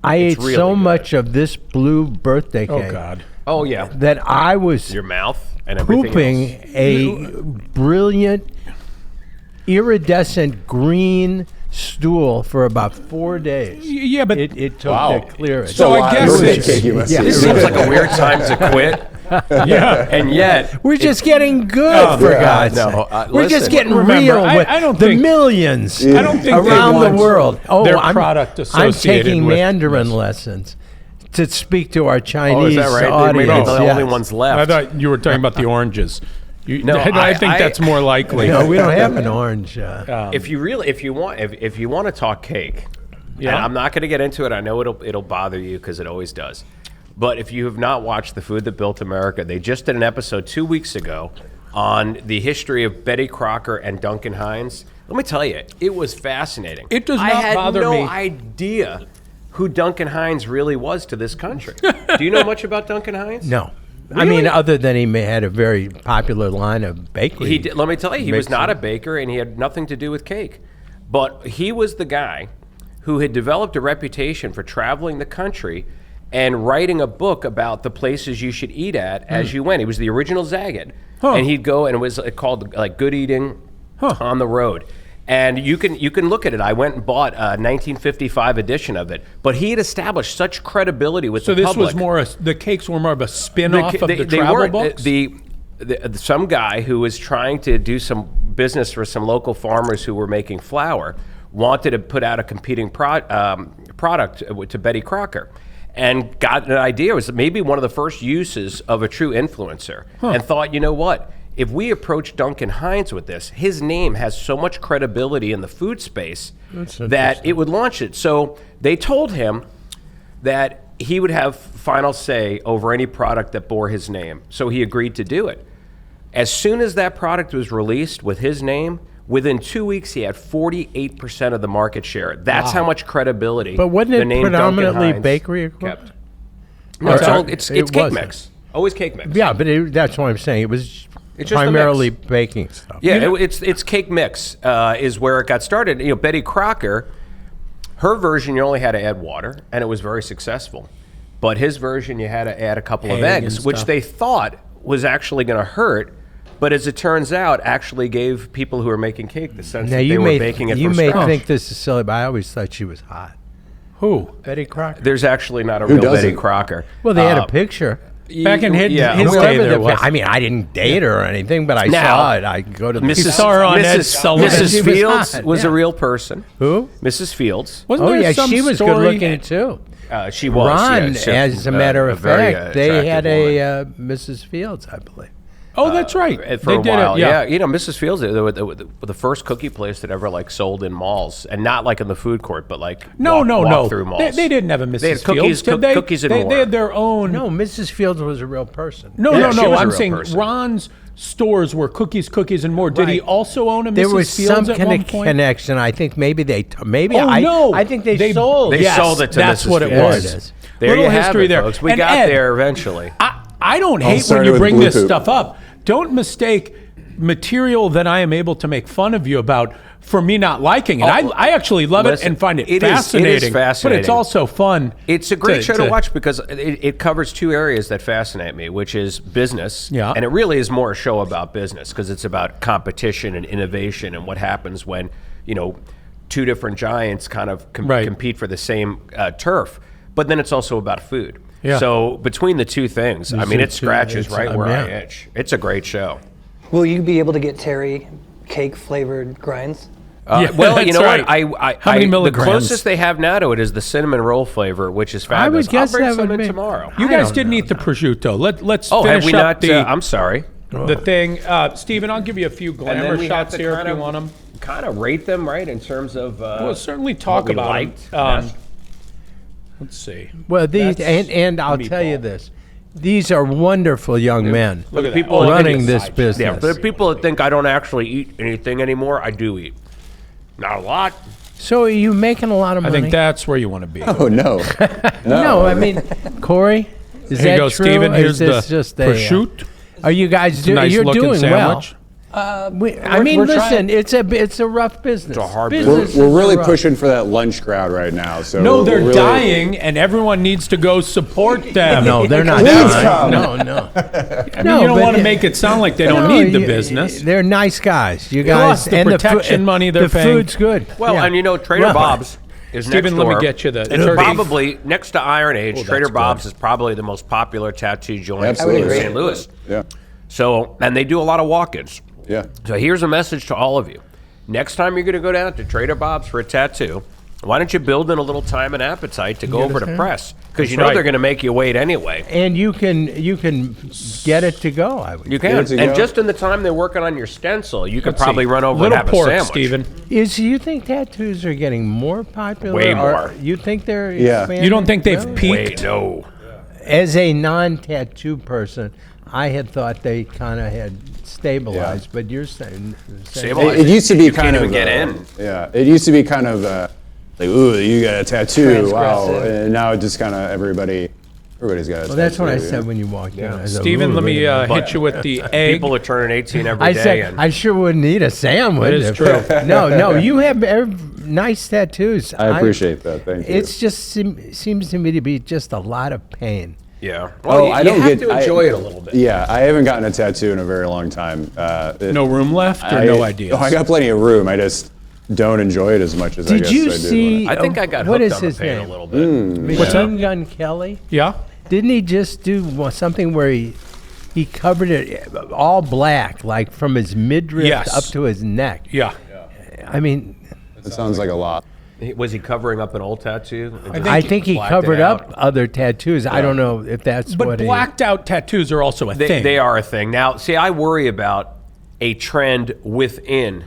I ate really so much of this blue birthday cake. Oh, God. Oh, yeah. That I was your mouth and everything pooping else. A brilliant, iridescent green stool for about 4 days. Yeah, but it took to clear it. So I guess this seems like a weird time to quit. Yeah, and yet we're just getting good for God's sake. We're just getting real with the millions I don't think around the world. Oh, their product I'm associated taking with Mandarin lessons to speak to our Chinese is that right? audience. Maybe they're the only ones left. I thought you were talking about the oranges. No, I think that's more likely. No, we don't have an orange. If you want to talk cake, and I'm not going to get into it. I know it'll bother you because it always does. But if you have not watched The Food That Built America, they just did an episode 2 weeks ago on the history of Betty Crocker and Duncan Hines. Let me tell you, it was fascinating. It does not bother me. I had no idea who Duncan Hines really was to this country. Do you know much about Duncan Hines? No. Really? I mean, other than he had a very popular line of bakery. Let me tell you, he was not a baker, and he had nothing to do with cake. But he was the guy who had developed a reputation for traveling the country and writing a book about the places you should eat at as you went. He was the original Zagat. And he'd go, and it was called like Good Eating on the Road. And you can look at it. I went and bought a 1955 edition of it. But he had established such credibility with the public. So this was more, the cakes were more of a spin-off of the travel books? Some guy who was trying to do some business for some local farmers who were making flour wanted to put out a competing product to Betty Crocker. And got an idea. It was maybe one of the first uses of a true influencer. And thought, you know what? If we approach Duncan Hines with this, his name has so much credibility in the food space that it would launch it. So they told him that he would have final say over any product that bore his name. So he agreed to do it. As soon as that product was released with his name, within 2 weeks, he had 48% of the market share. That's how much credibility. But wasn't the it name predominantly Duncan Hines bakery equipment? kept. No, it's cake mix. Always cake mix. Yeah, but that's what I'm saying. It was primarily baking stuff. Yeah, it's cake mix is where it got started. You know, Betty Crocker, her version you only had to add water, and it was very successful. But his version you had to add a couple of eggs, which they thought was actually going to hurt. But as it turns out, actually gave people who are making cake the sense that they were baking it from scratch. You may think this is silly, but I always thought she was hot. Who? Betty Crocker. There's actually not a real Betty Crocker. Well, they had a picture. Back in his day, there was. I mean, I didn't date her or anything, but I saw it. I go to the saw her on Ed Sullivan. Mrs. Fields was a real person. Who? Mrs. Fields. Wasn't there some she was good looking too. She was. Ron, as a matter of fact, they had a Mrs. Fields, I believe. Oh, that's right. For a while, yeah. You know, Mrs. Fields, they were the first cookie place that ever sold in malls, and not like in the food court, but walk through malls. They didn't have a Mrs. They had cookies, Fields, did they? Cookies and more. They had their own. No, Mrs. Fields was a real person. No. I'm saying Ron's stores were cookies, and more. Did he also own a Mrs. There was Fields some at one point? connection. I think maybe I think they sold. They sold it to that's Mrs. what it Fields. was. There Little you have history it, there. folks. We And got Ed, there eventually. I don't hate when you bring this stuff up. Don't mistake material that I am able to make fun of you about for me not liking it. I actually love it and find it fascinating. It is fascinating. But it's also fun. It's a great show to watch because it covers two areas that fascinate me, which is business. Yeah. And it really is more a show about business because it's about competition and innovation and what happens when, two different giants kind of compete for the same turf. But then it's also about food. Yeah. So between the two things, it scratches right where I itch. It's a great show. Will you be able to get Terry cake flavored grinds? Well, you know right. what? How many the milligrams? closest they have now to it is the cinnamon roll flavor, which is fabulous. I would guess I'll bring that some would in be tomorrow. You guys didn't eat the prosciutto. Let's have finish we up not? I'm sorry. The thing, Stephen. I'll give you a few glamour shots here if you want them. Kind of rate them, right, in terms of. We'll certainly talk about them. Let's see. Well, these and I'll tell you this. These are wonderful young men Look at people running this business. Yeah, for the people that think I don't actually eat anything anymore, I do eat. Not a lot. So are you making a lot of money? I think that's where you want to be. Oh, no. No, I mean, Corey, is Here you that go, true? Stephen. Or Here's is this the just prosciutto. Are you guys doing? Nice You're looking doing sandwich. Listen, it's a rough business. It's a hard business. We're really pushing for that lunch crowd right now. So no, they're really dying, and everyone needs to go support them. No, they're not dying. No. I mean, you don't want to make it sound like they don't need the business. They're nice guys. You guys, the protection money they're paying. The food's good. Well, and Trader Bob's is next door. Let me get you the probably next to Iron Age. Trader Bob's is probably the most popular tattoo joint in St. Louis. Yeah. So, and they do a lot of walk-ins. Yeah. So here's a message to all of you. Next time you're going to go down to Trader Bob's for a tattoo, why don't you build in a little time and appetite to go over to Press? Because they're going to make you wait anyway. And you can get it to go. You can. And just in the time they're working on your stencil, you could probably run over and have a sandwich. Stephen. You think tattoos are getting more popular? Way more. You think they're expanding? You don't think they've peaked? No. As a non-tattoo person, I had thought they kind of had stabilized, but you're saying it used to be you kind can't of even get in. Yeah, it used to be kind of like, ooh, you got a tattoo, wow, and now it just kind of everybody's got a tattoo. Well, that's what I said when you walked in. Stephen, let me hit you with the egg. People are turning 18 every day. I sure wouldn't eat a sandwich. It is true. No, you have nice tattoos. I appreciate that. Thank you. It's just seems to me to be just a lot of pain. Yeah. Well, you have to enjoy it a little bit. Yeah, I haven't gotten a tattoo in a very long time. No room left or no ideas? I got plenty of room. I just don't enjoy it as much as I guess I do. Did you see? I think I got hooked on the pain a little bit. Machine Gun Kelly? Yeah. Didn't he just do something where he covered it all black, like from his midriff up to his neck? Yeah. I mean, it sounds like a lot. Was he covering up an old tattoo? I think he covered up other tattoos. Yeah. I don't know if that's what. But blacked out tattoos are also a thing. They are a thing. Now, see, I worry about a trend within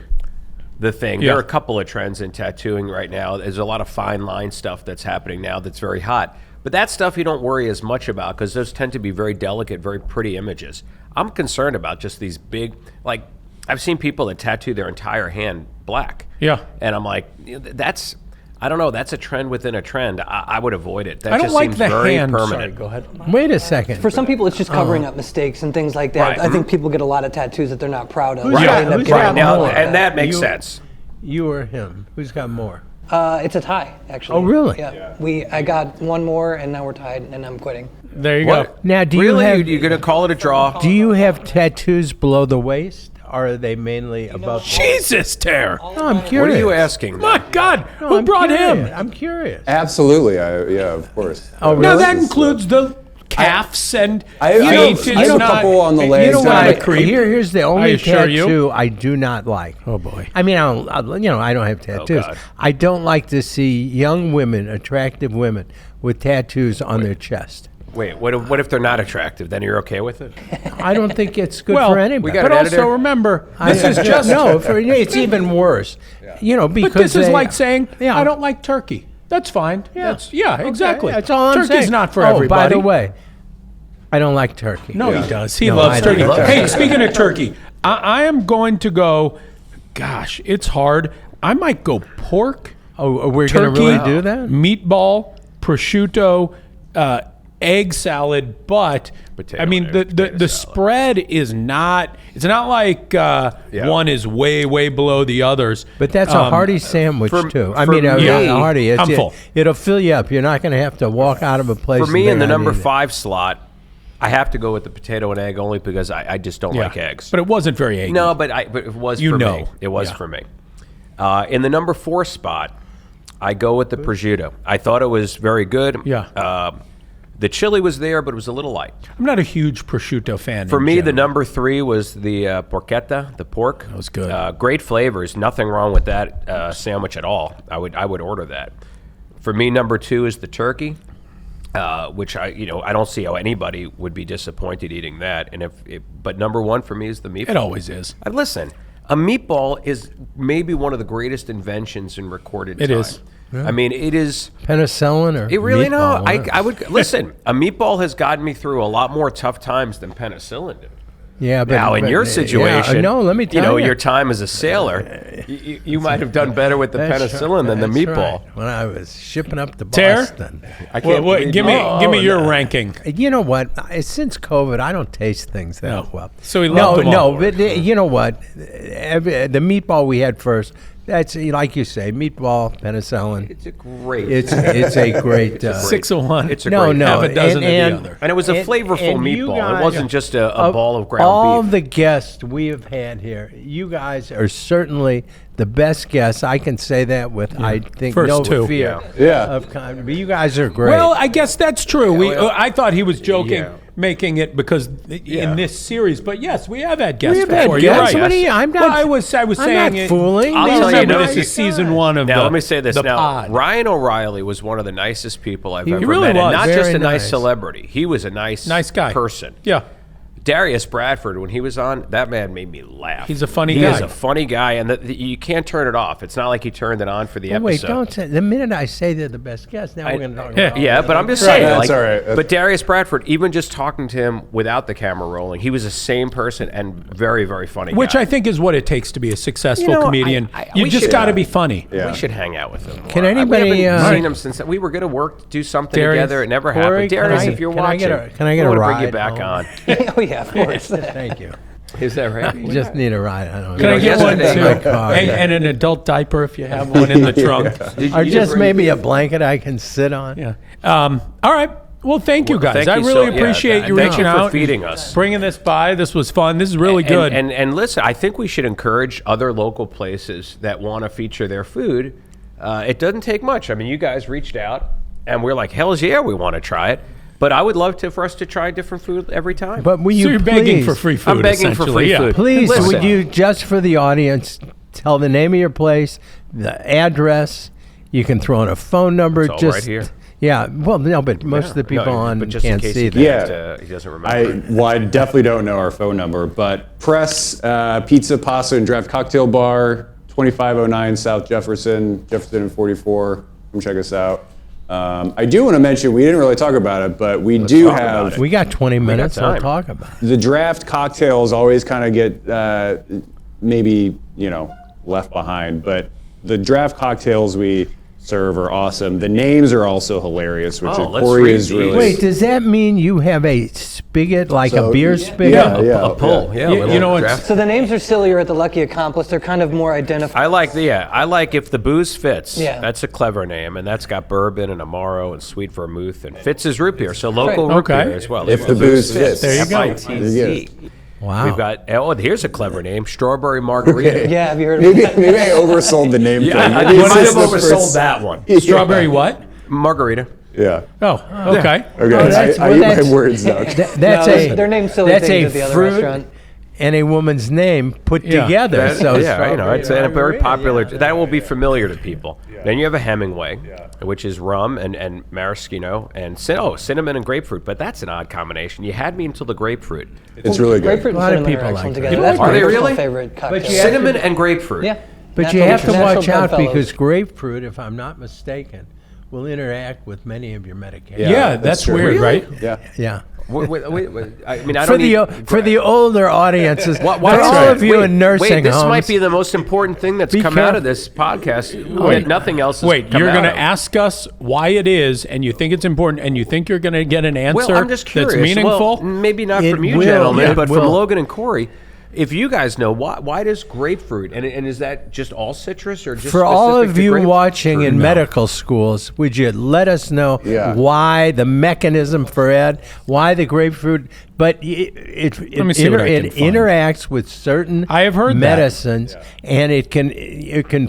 the thing. Yeah. There are a couple of trends in tattooing right now. There's a lot of fine line stuff that's happening now that's very hot. But that stuff you don't worry as much about because those tend to be very delicate, very pretty images. I'm concerned about just these big, like, I've seen people that tattoo their entire hand black. Yeah. And I'm like, I don't know. That's a trend within a trend. I would avoid it. That I don't just like seems the very hand. permanent. Sorry, go ahead. Wait a second. For some people, it's just covering up mistakes and things like that. Right. I think people get a lot of tattoos that they're not proud of. Right. Now, and that makes sense. You or him? Who's got more? It's a tie, actually. Oh, really? Yeah. I got one more, and now we're tied, and I'm quitting. There you go. Now, do really? you have? You're gonna call it a draw? Do you have tattoos below the waist? Or are they mainly above? Jesus, Tare. No, I'm curious. What are you asking? My God, who brought him? I'm curious. Absolutely, yeah, of course. Oh, really? Now that includes the calves and I have a couple on the legs. You know what? Here's the only tattoo you? I do not like. Oh boy. I mean, I don't have tattoos. God. I don't like to see young women, attractive women, with tattoos on their chest. Wait, what if they're not attractive? Then you're okay with it? I don't think it's good for anybody. But also remember, this is just it's even worse. Yeah. Because but this is like saying, I don't like turkey. That's fine. Yeah, exactly. That's all I'm saying. Turkey's not for everybody. By the way, I don't like turkey. No, he does. He loves turkey. Hey, speaking of turkey, I am going to go. Gosh, it's hard. I might go pork. Oh, we're going to really do that? Meatball, prosciutto, egg salad, but I mean the spread is not. It's not like one is way below the others. But that's a hearty sandwich too. I mean, a hearty. I'm full. It'll fill you up. You're not going to have to walk out of a place. For me, in the number 5 slot, I have to go with the potato and egg only because I just don't like eggs. But it wasn't very eggy. No, but it was for me. It was for me. In the number 4 spot, I go with the prosciutto. I thought it was very good. Yeah. The chili was there, but it was a little light. I'm not a huge prosciutto fan. For me, the number 3 was the porchetta, the pork. That was good. Great flavors. Nothing wrong with that sandwich at all. I would order that. For me, number 2 is the turkey, which I don't see how anybody would be disappointed eating that. And but number 1 for me is the meatball. It always is. Listen, a meatball is maybe one of the greatest inventions in recorded time. It is. Yeah. I mean, it is penicillin or it really meatball, I would listen. A meatball has gotten me through a lot more tough times than penicillin did. Yeah, but now in your situation, no, let me tell you. your time as a sailor, you might have done better with the penicillin than the meatball. Right. When I was shipping up to Tare? Boston. I can't. Give me your ranking. You know what? Since COVID, I don't taste things that well. So we love them all. but you know what? The meatball we had first. That's like you say, meatball, penicillin. It's a great. It's a great 6 of one. It's a great. Half a dozen of the other. And it was a flavorful meatball. It wasn't just a ball of ground all beef. the guests we have had here, you guys are certainly the best guests. I can say that with, I think, First no two. fear. Yeah. But you guys are great. Well, I guess that's true. I thought he was joking, making it because in this series. But yes, we have had guests before. You're right. I'm not. Well, I was saying not fooling. I'll tell you, remember this is season 1 of now, the let me say this. the Now, pod. Ryan O'Reilly was one of the nicest people I've ever really met. was. And not Very just a nice nice. celebrity. He was a nice guy. person. Yeah. Darius Bradford, when he was on, that man made me laugh. He's a funny He guy. is a funny guy, and you can't turn it off. It's not like he turned it on for the Wait, episode. don't say. The minute I say they're the best guests, now we're going to talk about. Yeah, but I'm just Right, saying. that's like, all right. But Darius Bradford, even just talking to him without the camera rolling, he was the same person and very, very funny Which guy. I think is what it takes to be a successful comedian. we You just should- got to be funny. Yeah. We should hang out with him more. Can anybody, We haven't uh, seen him since we were going to do something Darius, together. It never Corey, happened. Darius, can I- if you're can I watching, get a- can I get we a wanna bring you ride back home? on. Oh yeah, of course. Thank you. Is that right? You just need a ride. I don't Can I know. get one yesterday- too? My car. And an adult diaper if you have one in the trunk. Or just maybe a blanket I can sit on. Yeah. All right. Well, thank you guys. Thank I you really so- appreciate yeah, you thank reaching you for out, feeding and us. bringing this by. This was fun. This is really good. And listen, I think we should encourage other local places that want to feature their food. It doesn't take much. I mean, you guys reached out, and we're like, hell's yeah, we want to try it. But I would love for us to try different food every time. But will so you you're begging please, for free food. I'm begging for essentially, free yeah. food. Please, Listen. would you, just for the audience, tell the name of your place, the address. You can throw in a phone number. It's all just right here. Yeah. Well, no, but most of the people on but just in can't case see he that. can't, he doesn't remember. I definitely don't know our phone number, but Press Pizza, Pasta, and Draft Cocktail Bar, 2509 South Jefferson and 44. Come check us out. I do want to mention, we didn't really talk about it, but we do talk about have it. We got 20 minutes. I'll time. talk about it. the draft cocktails always kind of get maybe, left behind, but the draft cocktails we serve are awesome. The names are also hilarious, which Oh, let's Corey read is these. really... Wait, does that mean you have a spigot, like a beer spigot? Yeah, A pull. Yeah. You know what? So the names are sillier at the Lucky Accomplice. They're kind of more identified. I like if the booze fits. Yeah. That's a clever name, and that's got bourbon and Amaro and sweet vermouth, and Fitz is root beer, so local Right. root Okay. beer as well. If the booze fits. There you go. FITZ. Wow. We've got, here's a clever name, Strawberry Margarita. Yeah, have you heard of it? Maybe I oversold the name thing. I Maybe might it's have just the oversold first- that one. Strawberry what? Margarita. Yeah. Oh, okay. Okay, that's- I well, eat that's- my words now. That's No, they're named silly that's things a at the other fruit restaurant. and a woman's name put Yeah. together. So it's a very Margarita, popular. yeah. That will be familiar to people. Then you have a Hemingway, which is rum and maraschino and cinnamon and grapefruit. But that's an odd combination. You had me until the grapefruit. It's really good. Grapefruit A and lot of cinnamon people are like excellent that. together. That's Are my they personal really? favorite cocktail. But you have Cinnamon and grapefruit. Yeah. But you have to natural watch out bedfellows. because grapefruit, if I'm not mistaken, will interact with many of your medications. Yeah, that's true. weird, right? Yeah. Yeah. I mean, I For don't need. for the older audiences, Why- for all right. of you in nursing wait, this homes, might be the most important thing that's Be come out careful. of this podcast. Wait. That nothing else has Wait, come you're out going to of. ask us why it is, and you think it's important, and you think you're going to get an answer Well, I'm just curious. that's meaningful? Well, maybe not It from you, will, gentlemen, it but from will. Logan and Corey. If you guys know, why does grapefruit, and is that just all citrus or just for all specific of to you grapefruit? watching in medical schools, would you let us know Yeah. why the mechanism for it, why the grapefruit? But it Let me see what I can find. interacts with certain I have heard that. medicines, and it can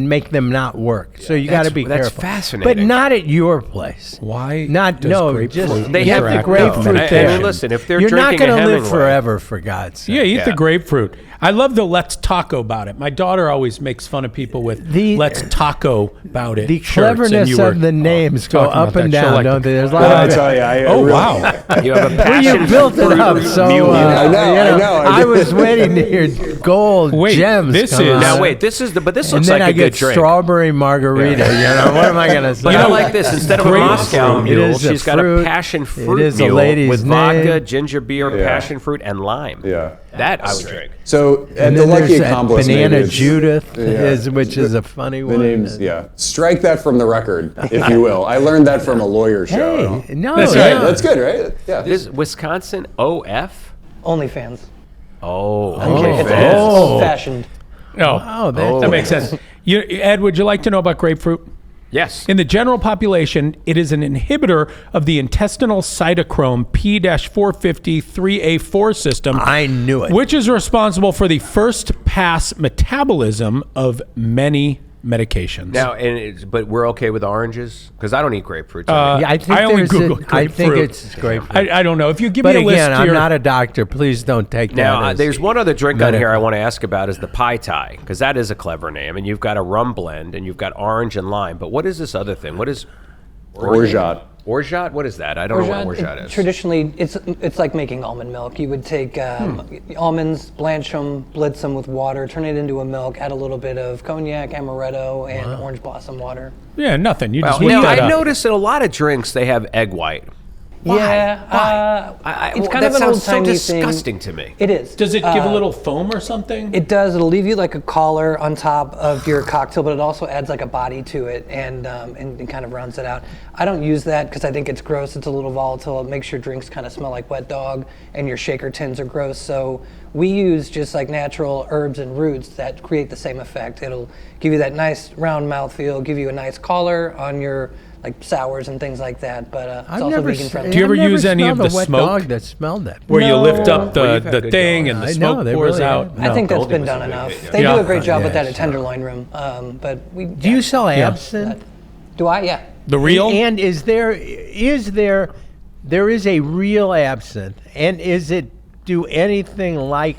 make them not work. So you got to be that's careful. fascinating. But not at your place. Why Not does no. grapefruit Just They get have the to grapefruit know. there. And listen, if they're you're not drinking a gonna live Hemingway- forever, for God's sake. Yeah, eat the Yeah. grapefruit. I love the let's taco about it. My daughter always makes fun of people with let's taco about it. The shirts, and cleverness you were, of the names go talking up about and that. She'll down, like don't the- they? There's a lot I of tell you, I Oh, really- wow. You have a Well, passion you built for it up, fruit so muley. I know. I was waiting to hear gold gems. This come is out. Now wait, this looks and like then I a get good drink. strawberry margarita. What am I gonna say? But I like this. Instead of a Moscow Mule, she's got a passion fruit mule with vodka, ginger beer, passion fruit, and lime. Yeah. That I would drink. So, And the then lucky there's that accomplice Banana maybe is- Judith, which is a funny The one. names, strike that from the record, if you will. I learned that from a lawyer show. Hey, no, That's yeah. right. That's good, right? Yeah. Is Wisconsin OF? OnlyFans. Oh, Okay, it's fans. old-fashioned. Oh, that- that makes sense. Ed, would you like to know about grapefruit? Yes. In the general population, it is an inhibitor of the intestinal cytochrome P-450-3A4 system. I knew it. Which is responsible for the first pass metabolism of many medications. Now, but we're okay with oranges because I don't eat grapefruit. Yeah, I think I only there's Googled I think grapefruit. it's grapefruit. I don't know. If you give But me a list again, I'm here, not a doctor. Please don't take that. Now, as- there's one other drink on medical. here I want to ask about is the Pai Tai, because that is a clever name. And you've got a rum blend, and you've got orange and lime. But what is this other thing? What is... Orgeat. Orgeat? What is that? I don't know what orgeat is. Traditionally, it's like making almond milk. You would take almonds, blanch them, blitz them with water, turn it into a milk, add a little bit of cognac, amaretto, and orange blossom water. yeah, nothing. You just Well, whip now, that I up. noticed in a lot of drinks they have egg white. Yeah, it's kind of an sounds so old-timey thing. disgusting to me. It is. Does it give a little foam or something? It does. It'll leave you like a collar on top of your cocktail, but it also adds like a body to it and kind of rounds it out. I don't use that because I think it's gross. It's a little volatile. It makes your drinks kind of smell like wet dog, and your shaker tins are gross. So we use just like natural herbs and roots that create the same effect. It'll give you that nice round mouthfeel, give you a nice collar on your like sours and things like that. But it's I've also never vegan friendly. Do you ever I've never use any of smelled the a wet smoke? dog that smelled that. Where you lift up Well, you've had the good thing dogs. and the I smoke know, they pours really out? have. I think that's Goldie been was done a big enough. hit, yeah. They do Yeah. a great job with that Yeah, at Tenderloin Room. But we Do you sell absinthe? Do I? Yeah. The real? And is there a real absinthe, and is it do anything like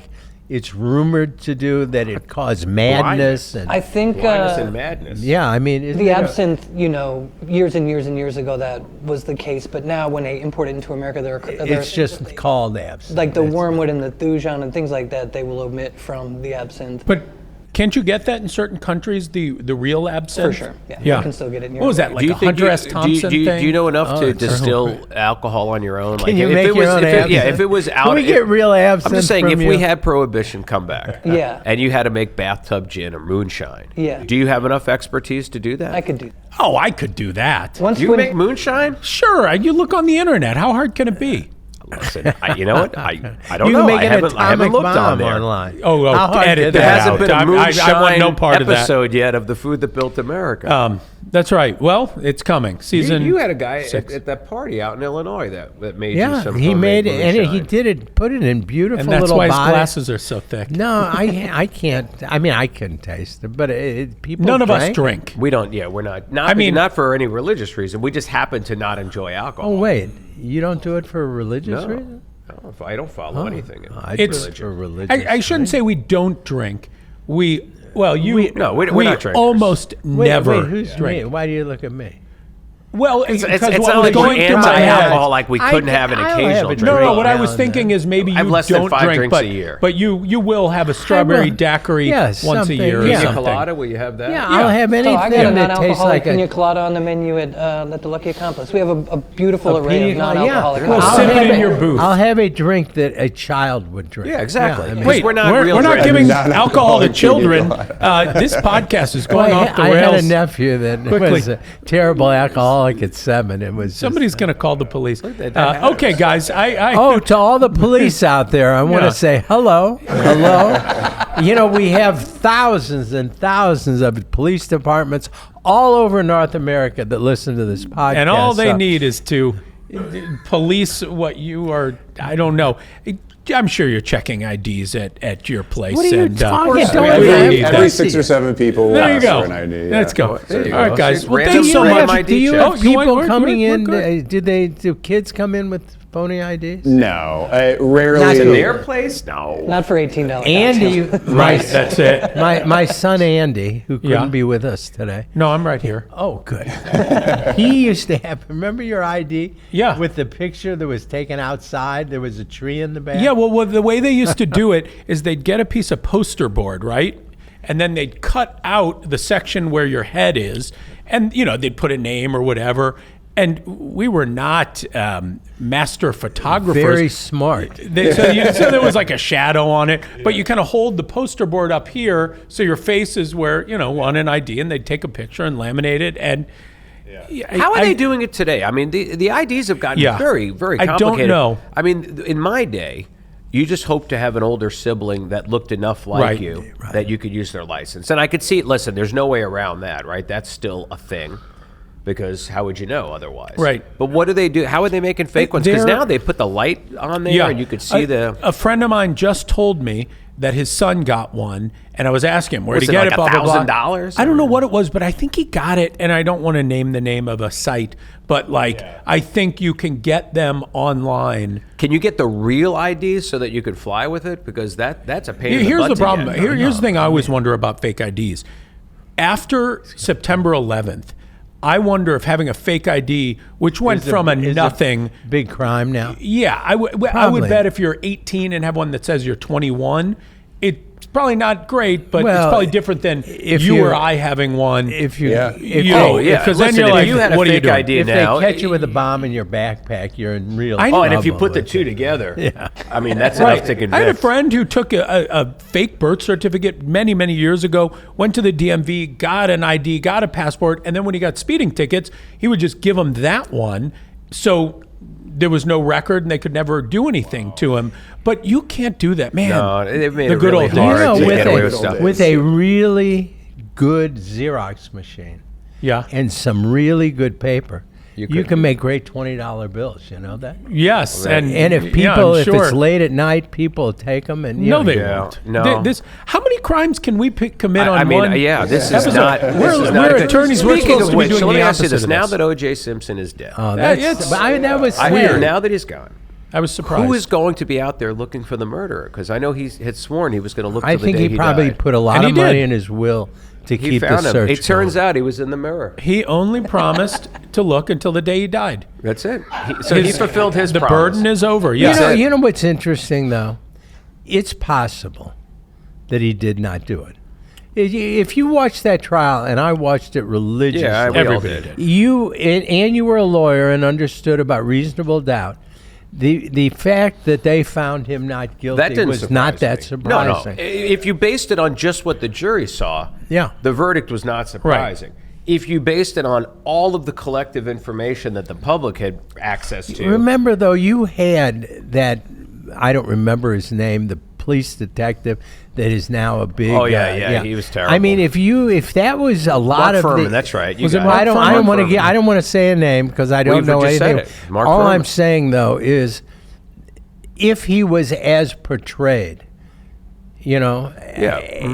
it's rumored to do, that it caused madness? And I think Blindness and madness. yeah, I mean, isn't the it a- absinthe, years and years and years ago that was the case. But now when they import it into America, it's just called absinthe. like the That's- wormwood and the thujan and things like that. They will omit from the absinthe. But can't you get that in certain countries, the real absinthe? For sure. Yeah. You can still get it in What was that, Europe. like a Hunter S. Thompson do thing? you know enough to it's distill alcohol on your own? Can you make your own absinthe? Yeah, if it was out, Can we get real absinthe? I'm just saying, from if you? we had Prohibition come back, Yeah. and you had to make bathtub gin or moonshine, Yeah. do you have enough expertise to do that? I could do that. Oh, I could do that. Once You when- make moonshine? Sure, you look on the internet. How hard can it be? Listen, you know what? I don't You know. can make I an haven't atomic looked on bomb there. online. Oh, How hard edit could There that hasn't out. been a I moonshine want no part of that. episode yet of The Food That Built America. That's right. Well, it's coming. Season. you had a guy six. at that party out in Illinois that made you Yeah, some he homemade made it, and he moonshine. did it, put it in beautiful and that's little why his bottles. glasses are so thick. No, I can't. I mean, I couldn't taste it, but people. None of us drank. drink. We don't. Yeah, we're not. I mean- not for any religious reason. We just happen to not enjoy alcohol. Oh wait, you don't do it for a religious No. reason? No, I don't follow anything. I do It's- it for religious. I shouldn't say we don't drink. We're not drinkers. almost Wait, never wait, who's drink. me? Why do you look at me? Well, It's because not what was like we're going through my anti-alcohol, head- like we couldn't have an I'll have occasional a drink. No, what I now was and thinking then. is maybe I have you less than don't 5 drink, drinks but, a year. but you will have a strawberry will. daiquiri Yes, once a something, year or yeah. Pina something. colada, will you have that? Yeah, I'll have So anything I got a that tastes non-alcoholic like pina a. colada on the menu at the Lucky Accomplice. We have a beautiful array pina of colada, non-alcoholic. Well, cocktails. sip it have in your booth. I'll have a drink that a child would drink. Yeah, exactly. I mean, Wait, Wait, we're not real we're not drinkers. giving Non-alcoholic alcohol to pina children. colada. This podcast is Well, going off the I rails. had a nephew that Quickly. was a terrible alcoholic at 7. It was just- Somebody's going to call the police. Okay, guys. I Oh, to all the police out there, I want Yeah. to say hello. We have thousands and thousands of police departments all over North America that listen to this podcast. and all they So- need is to police what you are. I don't know. I'm sure you're checking IDs at your place. What are you and, talking we about? need Every that. 6 or 7 people will There you ask go. for an ID. Let's go. There you All right, go. guys. See, Well, random thanks so people much. have my Do you checks. have Oh, you want- people we're coming good, in? we're good. Do kids come in with phony IDs? No, rarely. Not In their place? No. Not for $18. Andy, Right, that's it. my son Andy, who couldn't Yeah. be with us today. No, I'm right here. Oh, good. He used to have, remember your ID? Yeah. With the picture that was taken outside, there was a tree in the back? Yeah, well, the way they used to do it is they'd get a piece of poster board, right? And then they'd cut out the section where your head is, and, they'd put a name or whatever. And we were not master photographers. Very smart. So there was like a shadow on it, but you kind of hold the poster board up here so your face is where, on an ID, and they'd take a picture and laminate it. And how are they doing it today? I mean, the IDs have gotten very, very complicated. I don't know. I mean, in my day, you just hoped to have an older sibling that looked enough like you that you could use their license. And I could see it. Listen, there's no way around that, right? That's still a thing. Because how would you know otherwise? Right. But what do they do? How are they making fake ones? Because now they put the light on there and you could see A friend of mine just told me that his son got one, and I was asking him where to get like it, blah, blah, blah. $1,000? I don't know what it was, but I think he got it, and I don't want to name the name of a site, but I think you can get them online. Can you get the real IDs so that you could fly with it? Because that's a pain in the Here's butt the to problem. get. Here's the thing I always wonder about fake IDs. After September 11th, I wonder if having a fake ID, which went from a nothing big crime now. Yeah, I would bet if you're 18 and have one that says you're 21, it's probably not great, but it's probably different than if you or I having one. If you, because then you're like, you had a what are you fake doing? ID if now, they catch you with a bomb in your backpack, you're in real I trouble. know. and if you put the two together, I mean that's enough to convict. I had a friend who took a fake birth certificate many, many years ago, went to the DMV, got an ID, got a passport, and then when he got speeding tickets, he would just give them that one. So there was no record, and they could never do anything to him. But you can't do that, man. No, it made the it good really old hard days. to get away with stuff. with a really good Xerox machine Yeah. and some really good paper, you could- can make great $20 bills. You know that. Yes, and And if yeah, people, I'm if sure. it's late at night, people take them and No, they Yeah. won't. No. How many crimes can we commit on I mean, one? this is episode? not. We're attorneys. We're Speaking supposed of to be which, doing so let the me ask you opposite this: of now this. that O.J. Simpson is dead, That's that was I weird. mean, now that he's gone, I was surprised. who is going to be out there looking for the murderer? Because I know he had sworn he was going to look. I till the think day he probably died. put a lot And he of money did. in his will to He keep the found him. search. It turns going. out he was in the mirror. He only promised to look until the day he died. That's it. He fulfilled his The promise. burden is over. Yes. You know what's interesting though? It's possible that he did not do it. If you watch that trial, and I watched it religiously, Yeah, we all Everybody did. did. and you were a lawyer and understood about reasonable doubt. The fact that they found him not guilty That didn't was not that surprise me. No. surprising. If you based it on just what the jury saw, Yeah. the verdict was not surprising. If you based it on all of the collective information that the public had access to, Remember, though, you had that, I don't remember his name, the police detective that is now a big. Oh, yeah, he was terrible. I mean, if that was a lot Mark of Furman, the, that's right. You Was it got Mark? it. I don't want to Furman. I don't want to say a name because I don't We've know just said anything. it. Mark All Furman. I'm saying though is, if he was as portrayed, you know,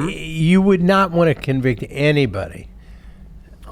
you would not want to convict anybody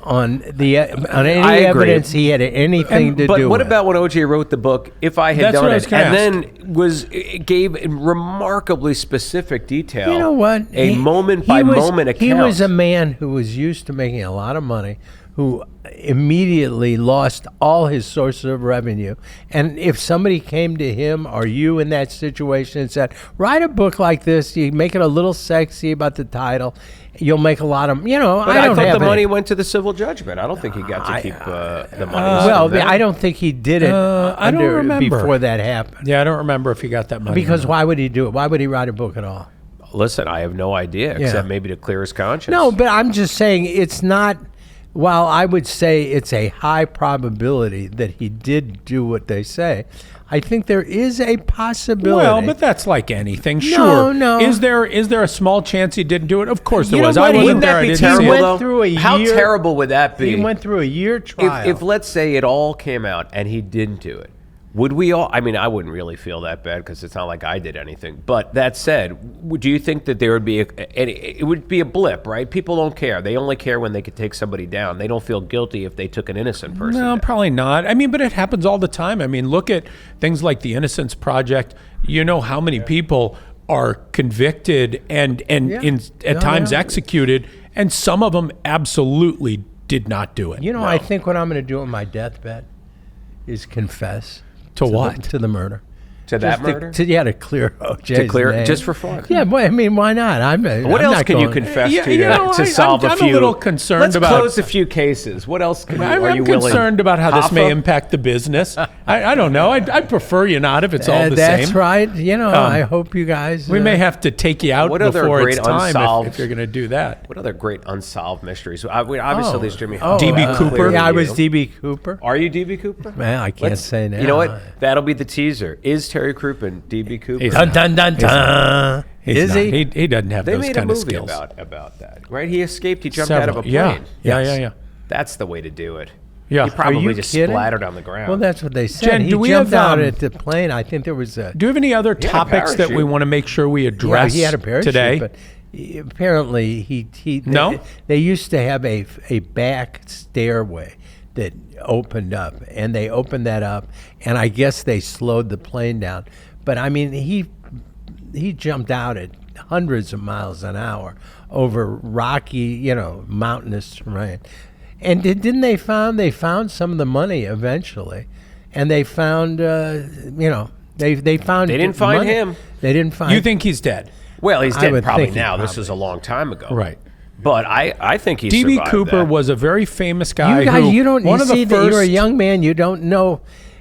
on any I agree. evidence he had anything to but do what with. about when OJ wrote the book? If I had That's done what I was it, gonna and ask. then gave in remarkably specific detail. You know what? A moment by moment account. He was a man who was used to making a lot of money, who immediately lost all his sources of revenue. And if somebody came to him or you in that situation and said, write a book like this, you make it a little sexy about the title, you'll make a lot of, But I don't thought have the money any. went to the civil judgment. I don't think he got to keep the money. Well, I don't think he did it I don't remember. before that happened. Yeah, I don't remember if he got that money. Because why would he do it? Why would he write a book at all? Listen, I have no idea, except maybe to clear his conscience. No, but I'm just saying it's not. While I would say it's a high probability that he did do what they say, I think there is a possibility. Well, but that's like anything. Sure. No. Is there a small chance he didn't do it? Of course there You know was. what? I wasn't Wouldn't there. that I be didn't terrible, see it. went through a How year- terrible would that be? He went through a year trial. If let's say it all came out and he didn't do it, Would we all? I mean, I wouldn't really feel that bad because it's not like I did anything. But that said, do you think that there would be it would be a blip, right? People don't care. They only care when they could take somebody down. They don't feel guilty if they took an innocent person No, down. probably not. I mean, but it happens all the time. I mean, look at things like the Innocence Project. You know how many people are convicted and at times executed, and some of them absolutely did not do it. You know, I think what I'm going to do on my deathbed is confess. To what? To the murder. To that murder? To clear OJ's To clear name. just for fun. Yeah, well, I mean, why not? What else can you confess to solve I'm a few? a little concerned Let's are close a few cases. What else are you I'm willing? concerned about how this may Hoffa? impact the business. I don't know. I'd prefer you not if it's all the same. That's right. You know, I hope you guys. We may have to take you out What other before great it's time unsolved- if you're going to do that. What other great unsolved mysteries? Obviously, there's Jimmy. D.B. Cooper? Yeah, I was D.B. Cooper. Are you D.B. Cooper? Man, I can't say now. You know what? That'll be the teaser. Is Terry Crouppen D.B. Cooper? He's Dun dun dun dun. Is not. he? He doesn't have They those made a kind of movie skills. about that, right? He escaped. He jumped out of a plane. Yeah. That's the way to do it. Yeah. He probably you just kidding? splattered on the ground. Well, that's what they said. Jen, he do we jumped have, out at the plane. I think there was a. Do you have any other topics that we parachute. want to make sure we address he had a parachute, today? but apparently No? They used to have a back stairway that opened up, and they opened that up, and I guess they slowed the plane down. But I mean, he jumped out at hundreds of miles an hour over rocky, mountainous terrain. And didn't they found some of the money eventually, and they found they found They didn't find money. him. They didn't find. You think he's dead? Well, he's I dead would probably think he now. This probably- was a long time ago. Right. But I think he D.B. survived Cooper that. was a very famous guy. You guys, who, you don't. One You of the see first, that you're a young man. You don't know.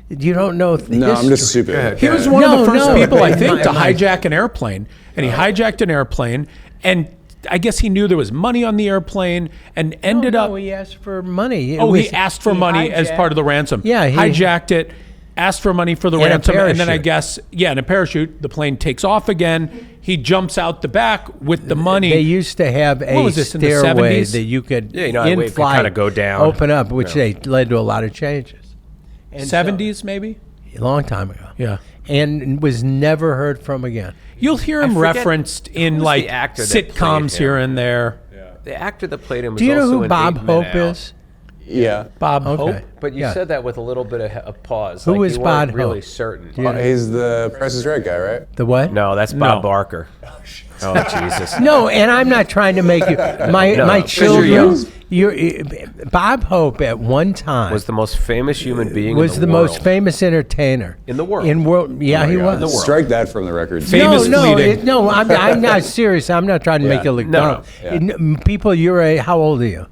You don't know. No, I'm just stupid. He was one of the first people, I think, to my- hijack an airplane. And he hijacked an airplane, and I guess he knew there was money on the airplane, and ended up. He asked for money. He asked for money as part of the ransom. Yeah, he hijacked it, asked for money for the And a ransom, and then I parachute. guess in a parachute. The plane takes off again. He jumps out the back with the money. They used to have What a was this, in the stairway 70s? that you could Yeah, where you could in-flight kinda go down. open up, which they led to a lot of changes. And 70s maybe. a long time ago. Yeah. And was never heard from again. You'll hear him forget referenced who in was like the actor that sitcoms played here him. and there. The actor that played him was Do you know also who in Bob 8 Men Hope Out. is? Yeah. Bob Okay. Hope. But you Yeah. said that with a little bit of a pause. Who like is you weren't Bob really Hope? certain. He's the Price is Right guy, right? The what? No, that's Bob No. Barker. Oh, Jesus. No, and I'm not trying to make you. My No, 'cause children. you're Bob Hope at one time Was the most famous human being was in the the world. most famous entertainer In the world. In world, yeah, he was. In the world. Strike that from the record. Famous fleeting. No, I'm not serious. I'm not trying to make it look No, dumb. People your age, how old are you?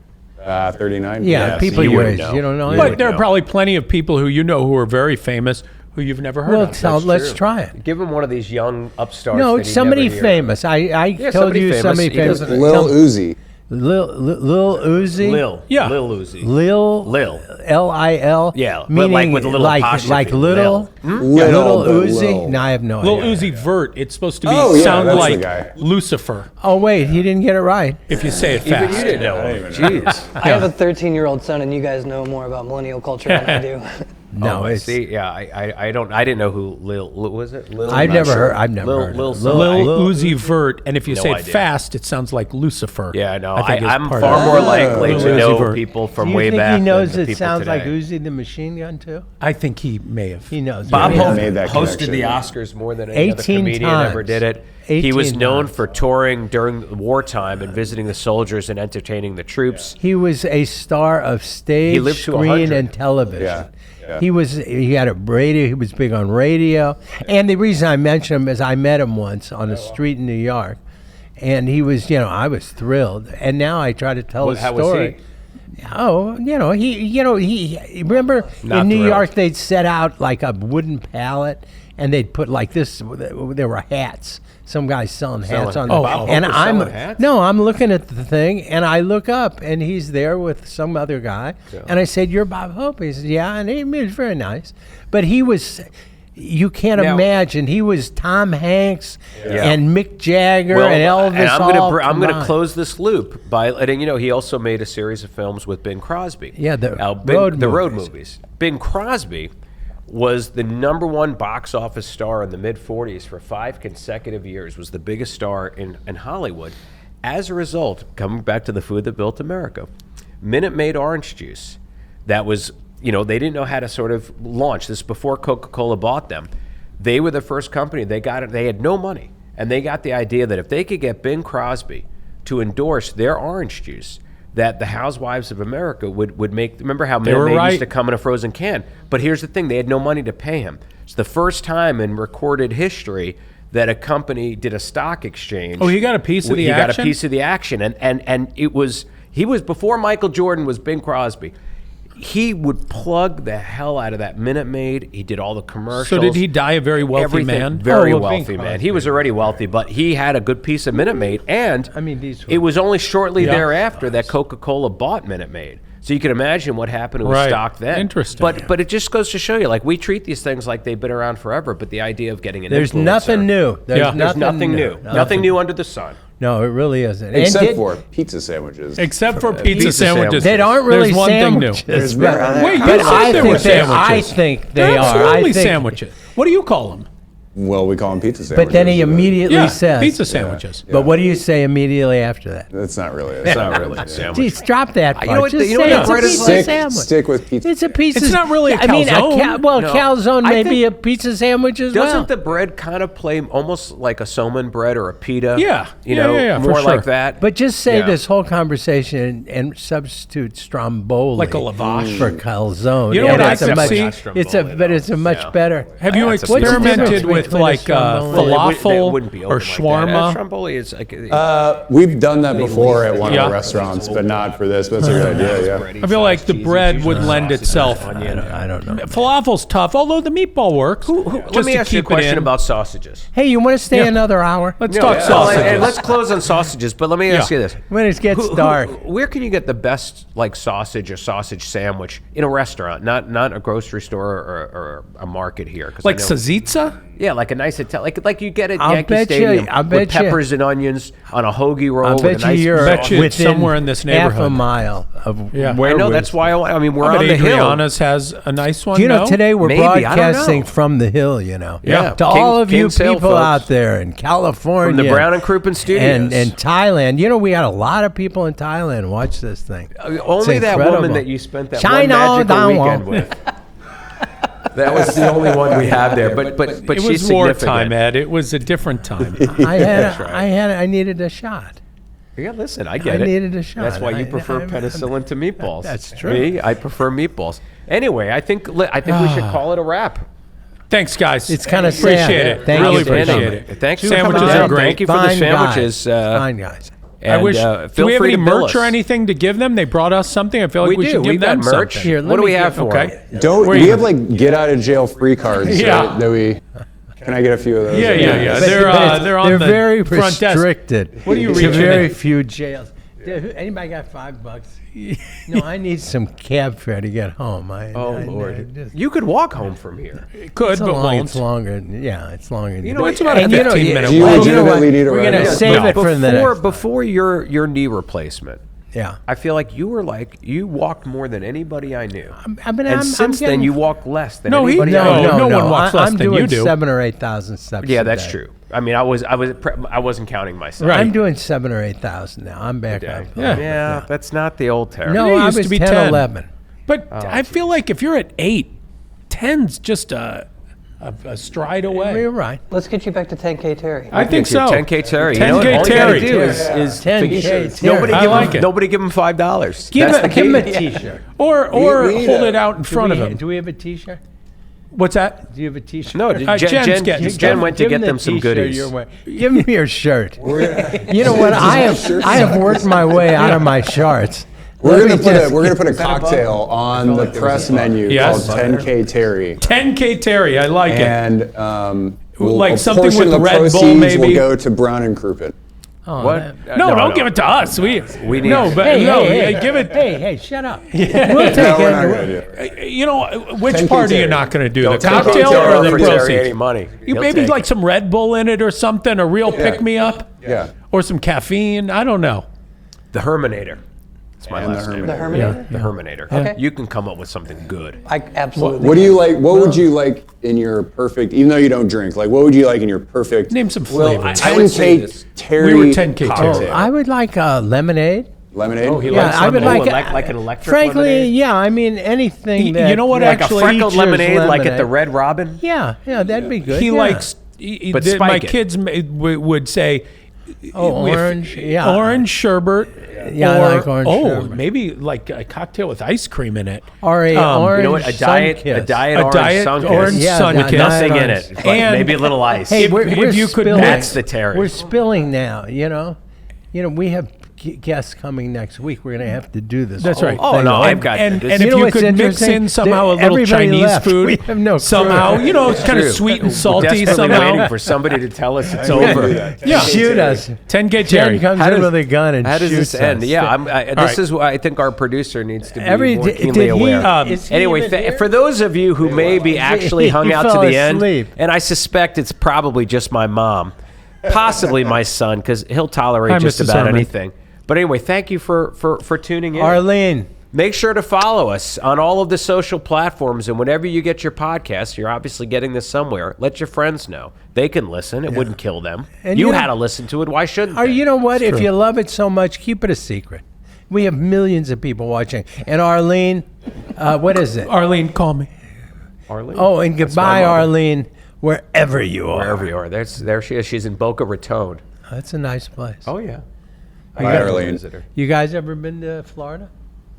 39. Yeah, so people you your wouldn't age. know. You don't know. You But anything. would there are know. probably plenty of people who who are very famous who you've never heard Well, of. let's try it. Give him one of these young upstarts. No, that he'd somebody never hear. famous. I told somebody you famous. somebody He famous. doesn't- Lil Uzi. Lil Uzi. Lil. Yeah. Lil Uzi. Lil. L-I-L. Yeah, but Meaning like with a little like apostrophe. little. Lil, but Uzi. Lil. No, I have no Lil idea. Uzi Vert. It's supposed to be Oh, yeah, sound that's the like guy. Lucifer Oh wait, he didn't get it right. if you say it Even fast. you didn't know him. Jeez. I have a 13-year-old son, and you guys know more about millennial culture than I do. No, it's. See, yeah, I didn't know who Lil was it? Lil? I've I'm not never sure. heard. I've never Lil- heard. Lil of it. somebody. Lil Uzi Vert, and if you No say it idea. fast, it sounds like Lucifer. Yeah, no, think is I'm part far of more it. likely Lil to Uzi know Vert. people Do from you way think back he knows than the it people sounds like today. Uzi the Machine Gun too? I think he may have. He knows. Bob Yeah. Hope made that hosted connection. the Oscars more than any other 18 comedian times. ever did it. He was 18 known times. for touring during wartime and visiting the soldiers and entertaining the troops. He was a star of stage, He lived to screen, 100. and television. Yeah. Yeah. He had a radio. He was big on radio. And the reason I mention him is I met him once on a street in New York, and he was, I was thrilled. And now I try to tell his How was story. he? Oh, he remember Not in New thrilled. York they'd set out like a wooden pallet, and they'd put like this. There were hats. Some guys selling hats on. Bob Hope and was I'm selling hats? no, I'm looking at the thing, and I look up, and he's there with some other guy, and I said, "You're Bob Hope." He said, "Yeah," and he was very nice, but he was. You can't Now- imagine. He was Tom Hanks and Mick Jagger and Elvis. and I'm all I'm gonna combined. close this loop by letting you know he also made a series of films with Bing Crosby. Yeah, the the road road movies. movies. Bing Crosby was the #1 box office star in the mid-40s for 5 consecutive years, was the biggest star in Hollywood. As a result, coming back to the food that built America, Minute Maid orange juice, that was, they didn't know how to sort of launch this before Coca-Cola bought them. They were the first company. They had no money, and they got the idea that if they could get Bing Crosby to endorse their orange juice, that the Housewives of America would make. Remember how Minute Maid used to come in a frozen can? But here's the thing: they had no money to pay him. It's the first time in recorded history that a company did a stock exchange. Oh, he got a piece of the action? He got a piece of the action. And he was before Michael Jordan was Bing Crosby. He would plug the hell out of that Minute Maid. He did all the commercials. So did he die a very wealthy man? Very wealthy man. He was already wealthy, but he had a good piece of Minute Maid. And it was only shortly thereafter that Coca-Cola bought Minute Maid. So you can imagine what happened with stock then. Interesting. But it just goes to show you, like, we treat these things like they've been around forever, but the idea of getting an There's influencer, nothing new. There's nothing new. Nothing new under the sun. No, it really isn't. Except for pizza sandwiches. Except for pizza sandwiches. They aren't really There's one sandwiches. thing new. Wait, you said they were sandwiches. I think they They're are. absolutely sandwiches. What do you call them? Well, we call them pizza sandwiches. But then he immediately says pizza sandwiches. But what do you say immediately after that? It's not really a sandwich. Geez, drop that part. You know what Just the- you know say what it's the a bread is pizza like? sandwich. Stick with pizza. It's a pizza. It's not really a I mean, calzone. calzone I may be think- a pizza sandwich as Doesn't well. the bread kind of play almost like a Soman bread or a pita? Yeah. You Yeah, know, yeah, for more sure. like that. But just say Yeah. this whole conversation and substitute stromboli Like a lavash. for calzone. You know what And I it's a could much, see? it's a much better. Have you That's a What's the experimented difference with between a like stromboli- falafel wouldn't be or open like that. shawarma? Stromboli is like We've done that before at one of Yeah. the restaurants, but not for this. But that's a good idea, yeah. I feel like the bread would lend itself. I don't know. Falafel's tough, although the meatball works. Let me ask you a question about sausages. Hey, you want to stay Yeah. another hour? Let's talk And sausages. let's close on sausages, but let me ask you this. When it gets dark. Where can you get the best like sausage or sausage sandwich in a restaurant, not a grocery store or a market here? 'Cause I Like know- Sazitza? Yeah, like a nice Italian, like you get at I'll Yankee bet you- Stadium I'll with bet you- peppers and onions on a hoagie roll. I with bet a you nice you're Bet you it's within somewhere in this half a neighborhood. mile of Yeah. where I know we- that's why. I mean, we're I on bet the hill. Adriana's has a nice one. Do you know, no? today we're Maybe, I don't broadcasting know. from the hill, you know. Yeah. To King- all of you King's Hill, people folks. out there in California. From the Brown and Crouppen Studios. And Thailand. You know, we had a lot of people in Thailand watch this thing. Only It's that incredible. woman that you spent that China one magical down weekend low. with. That was the only one we had there, but It she's was wartime, significant. Ed. It was a different time. I needed a shot. Yeah, listen, I get I it. needed a shot. That's why you I- prefer I'm- penicillin to meatballs. That's true. Me, I prefer meatballs. Anyway, I think we should call it a wrap. Thanks, guys. It's kind of appreciate it. Thank really you for appreciate coming. it. Thanks for Sandwiches coming are out. great. Thank you for the Fine sandwiches. guys. Fine guys. I wish. feel Do we have free any to bill merch or us. anything to give them? They brought us something. I feel like we should give We've got them merch. something. Here, let What do me we have get- for Okay. them? Don't Where we you- have like get out of jail free cards? Yeah. That we. Can I get a few of those? Yeah. But They're on they're the very front desk. restricted. What are you to reaching very in? few jails. Anybody got $5? No, I need some cab fare to get home. Oh, Lord. You could walk home from here. Could, It's but won't. It's longer. Yeah, it's longer. You know, It's about a And you know, 15-minute Do you walk. legitimately need a We're ride? gonna Yeah. save it for the next. Before your knee replacement, Yeah. I feel like you walked more than anybody I knew. I mean, And since then, getting- you walk less than No, anybody No, I knew. no one walks less I'm than doing you do. 7,000 or 8,000 steps. Yeah, a that's day. true. I mean, I wasn't counting myself. Right. I'm doing 7,000 or 8,000 now. I'm back up. Yeah. That's not the old Terry. No, It I used was to be 10, 10. 11. But I feel like if you're at 8, 10's just a stride away. You're right. Let's get you back to 10K Terry. I think so. 10K Terry. 10K you know what? All you Terry. gotta do is 10K Terry. nobody I give like him, it. Nobody give him $5. Give That's him the a key. T-shirt. Or we hold need it out in front of him. Do we have a T-shirt? What's that? Do you have a T-shirt? No, Jen's getting Jen went to Give get him the them some T-shirt goodies. you're wearing. Give me your shirt. You know what? I have worked my way out of my shorts. We're gonna put a cocktail on the press menu Yes. called 10K Terry, 10K Terry. I like it. and Like a something portion with of the Red Bull, proceeds maybe? will go to Brown and Crouppen. Oh, What? No, don't give it to us. We need- no, but Hey, no, hey, hey, give it. Hey, shut up. We'll take No, we're not it. gonna do it. You know, which 10K part are you Terry. not going to do? The Don't take cocktail Terry or the for Terry proceeds? any money. You He'll maybe take like it. some Red Bull in it or something, a real pick me up, Yeah. or some caffeine. I don't know. The Herminator. That's my And last name. The Herminator? The Herminator. Okay. You can come up with something good. I absolutely. What do you like? What would you like in your perfect? Even though you don't drink, like what would you like in your perfect? Name some Well, flavors. I would say 10K this. Terry. We were 10K cocktail. Terry. I would like lemonade. Lemonade. Oh, he Yeah, likes I would lemonade. like an electric Frankly, lemonade? yeah. I mean, anything that You know what? Like Actually, a freckled features lemonade, like at the lemonade. Red Robin? Yeah, that'd be good. he yeah. likes. But My spike it. kids would say. Oh, if- orange, yeah. Orange sherbet. Yeah, I or, like orange sherbet. maybe like a cocktail with ice cream in it. or a orange You know what? A diet Sun-Kiss. orange Sun-Kiss. orange Yeah, Sun-Kiss. Nothing in orange. it. But And- maybe a little ice. Hey, If- we're if you could- spilling. That's the Terry. We're spilling now. You know, we have guests coming next week. We're going to have to do this. That's whole right. Oh, thing no, over. I've got And this. if You know you what's could mix interesting? in somehow a little Everybody Chinese left. food, We have no clue. somehow, it's kind of True. sweet and We're salty desperately somehow. waiting for somebody to tell us it's I can do over. that. Yeah. Shoot us. 10K Jen Terry. comes How in does- with a gun and How does shoots this end? us. Yeah, this right. is why I think our producer needs to be Every more did keenly he? aware. Is he Anyway, even here? for those of you who maybe actually hung He out to fell the end, asleep. and I suspect it's probably just my mom, possibly my son, because he'll tolerate Hi, just Mr. about Sermon. anything. But anyway, thank you for tuning in. Arlene. Make sure to follow us on all of the social platforms, and whenever you get your podcasts, you're obviously getting this somewhere. Let your friends know. They can listen. It wouldn't kill them. And you you know- had to listen to it. Why shouldn't Or they? you know what? If you love it so much, keep it a secret. We have millions of people watching. And Arlene, what is it? Arlene, call me. Arlene? Oh, and goodbye, mother. Arlene, wherever you are. Wherever you are. There she is. She's in Boca Raton. That's a nice place. Oh, yeah. Hi, Arlene. You guys ever been to Florida?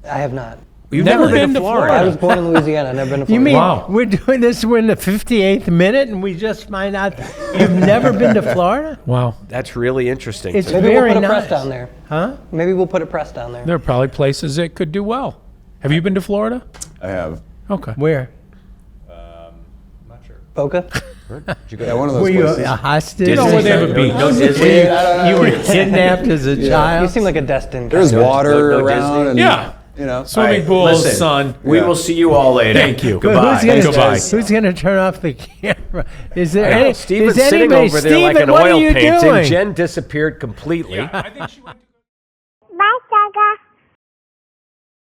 I have not. You've Never never been been to to Florida. I was born in Louisiana. I've never been to Florida. You mean Wow. we're doing this? We're in the 58th minute, and we just find out you've never been to Florida? Wow. That's really interesting. It's Maybe very we'll put a nice. press down there. Huh? Maybe we'll put a press down there. There are probably places that could do well. Have you been to Florida? I have. Okay. Where? Boca? Yeah, one of those Were you places. a hostage? Disney. where they have a beach. No Disney. You were kidnapped as a You child? seem like a destined. There's kind of- water no around. Disney? And, Yeah. You know. Swimming pools, Listen, sun. We Yeah. will see you all later. Thank you. But Goodbye. Who's gonna turn off the camera? Is there I know, any? Steven's is sitting anybody? over there like Steven, an what oil are you painting. doing? Jen disappeared completely. I think she went to Bye, Saga.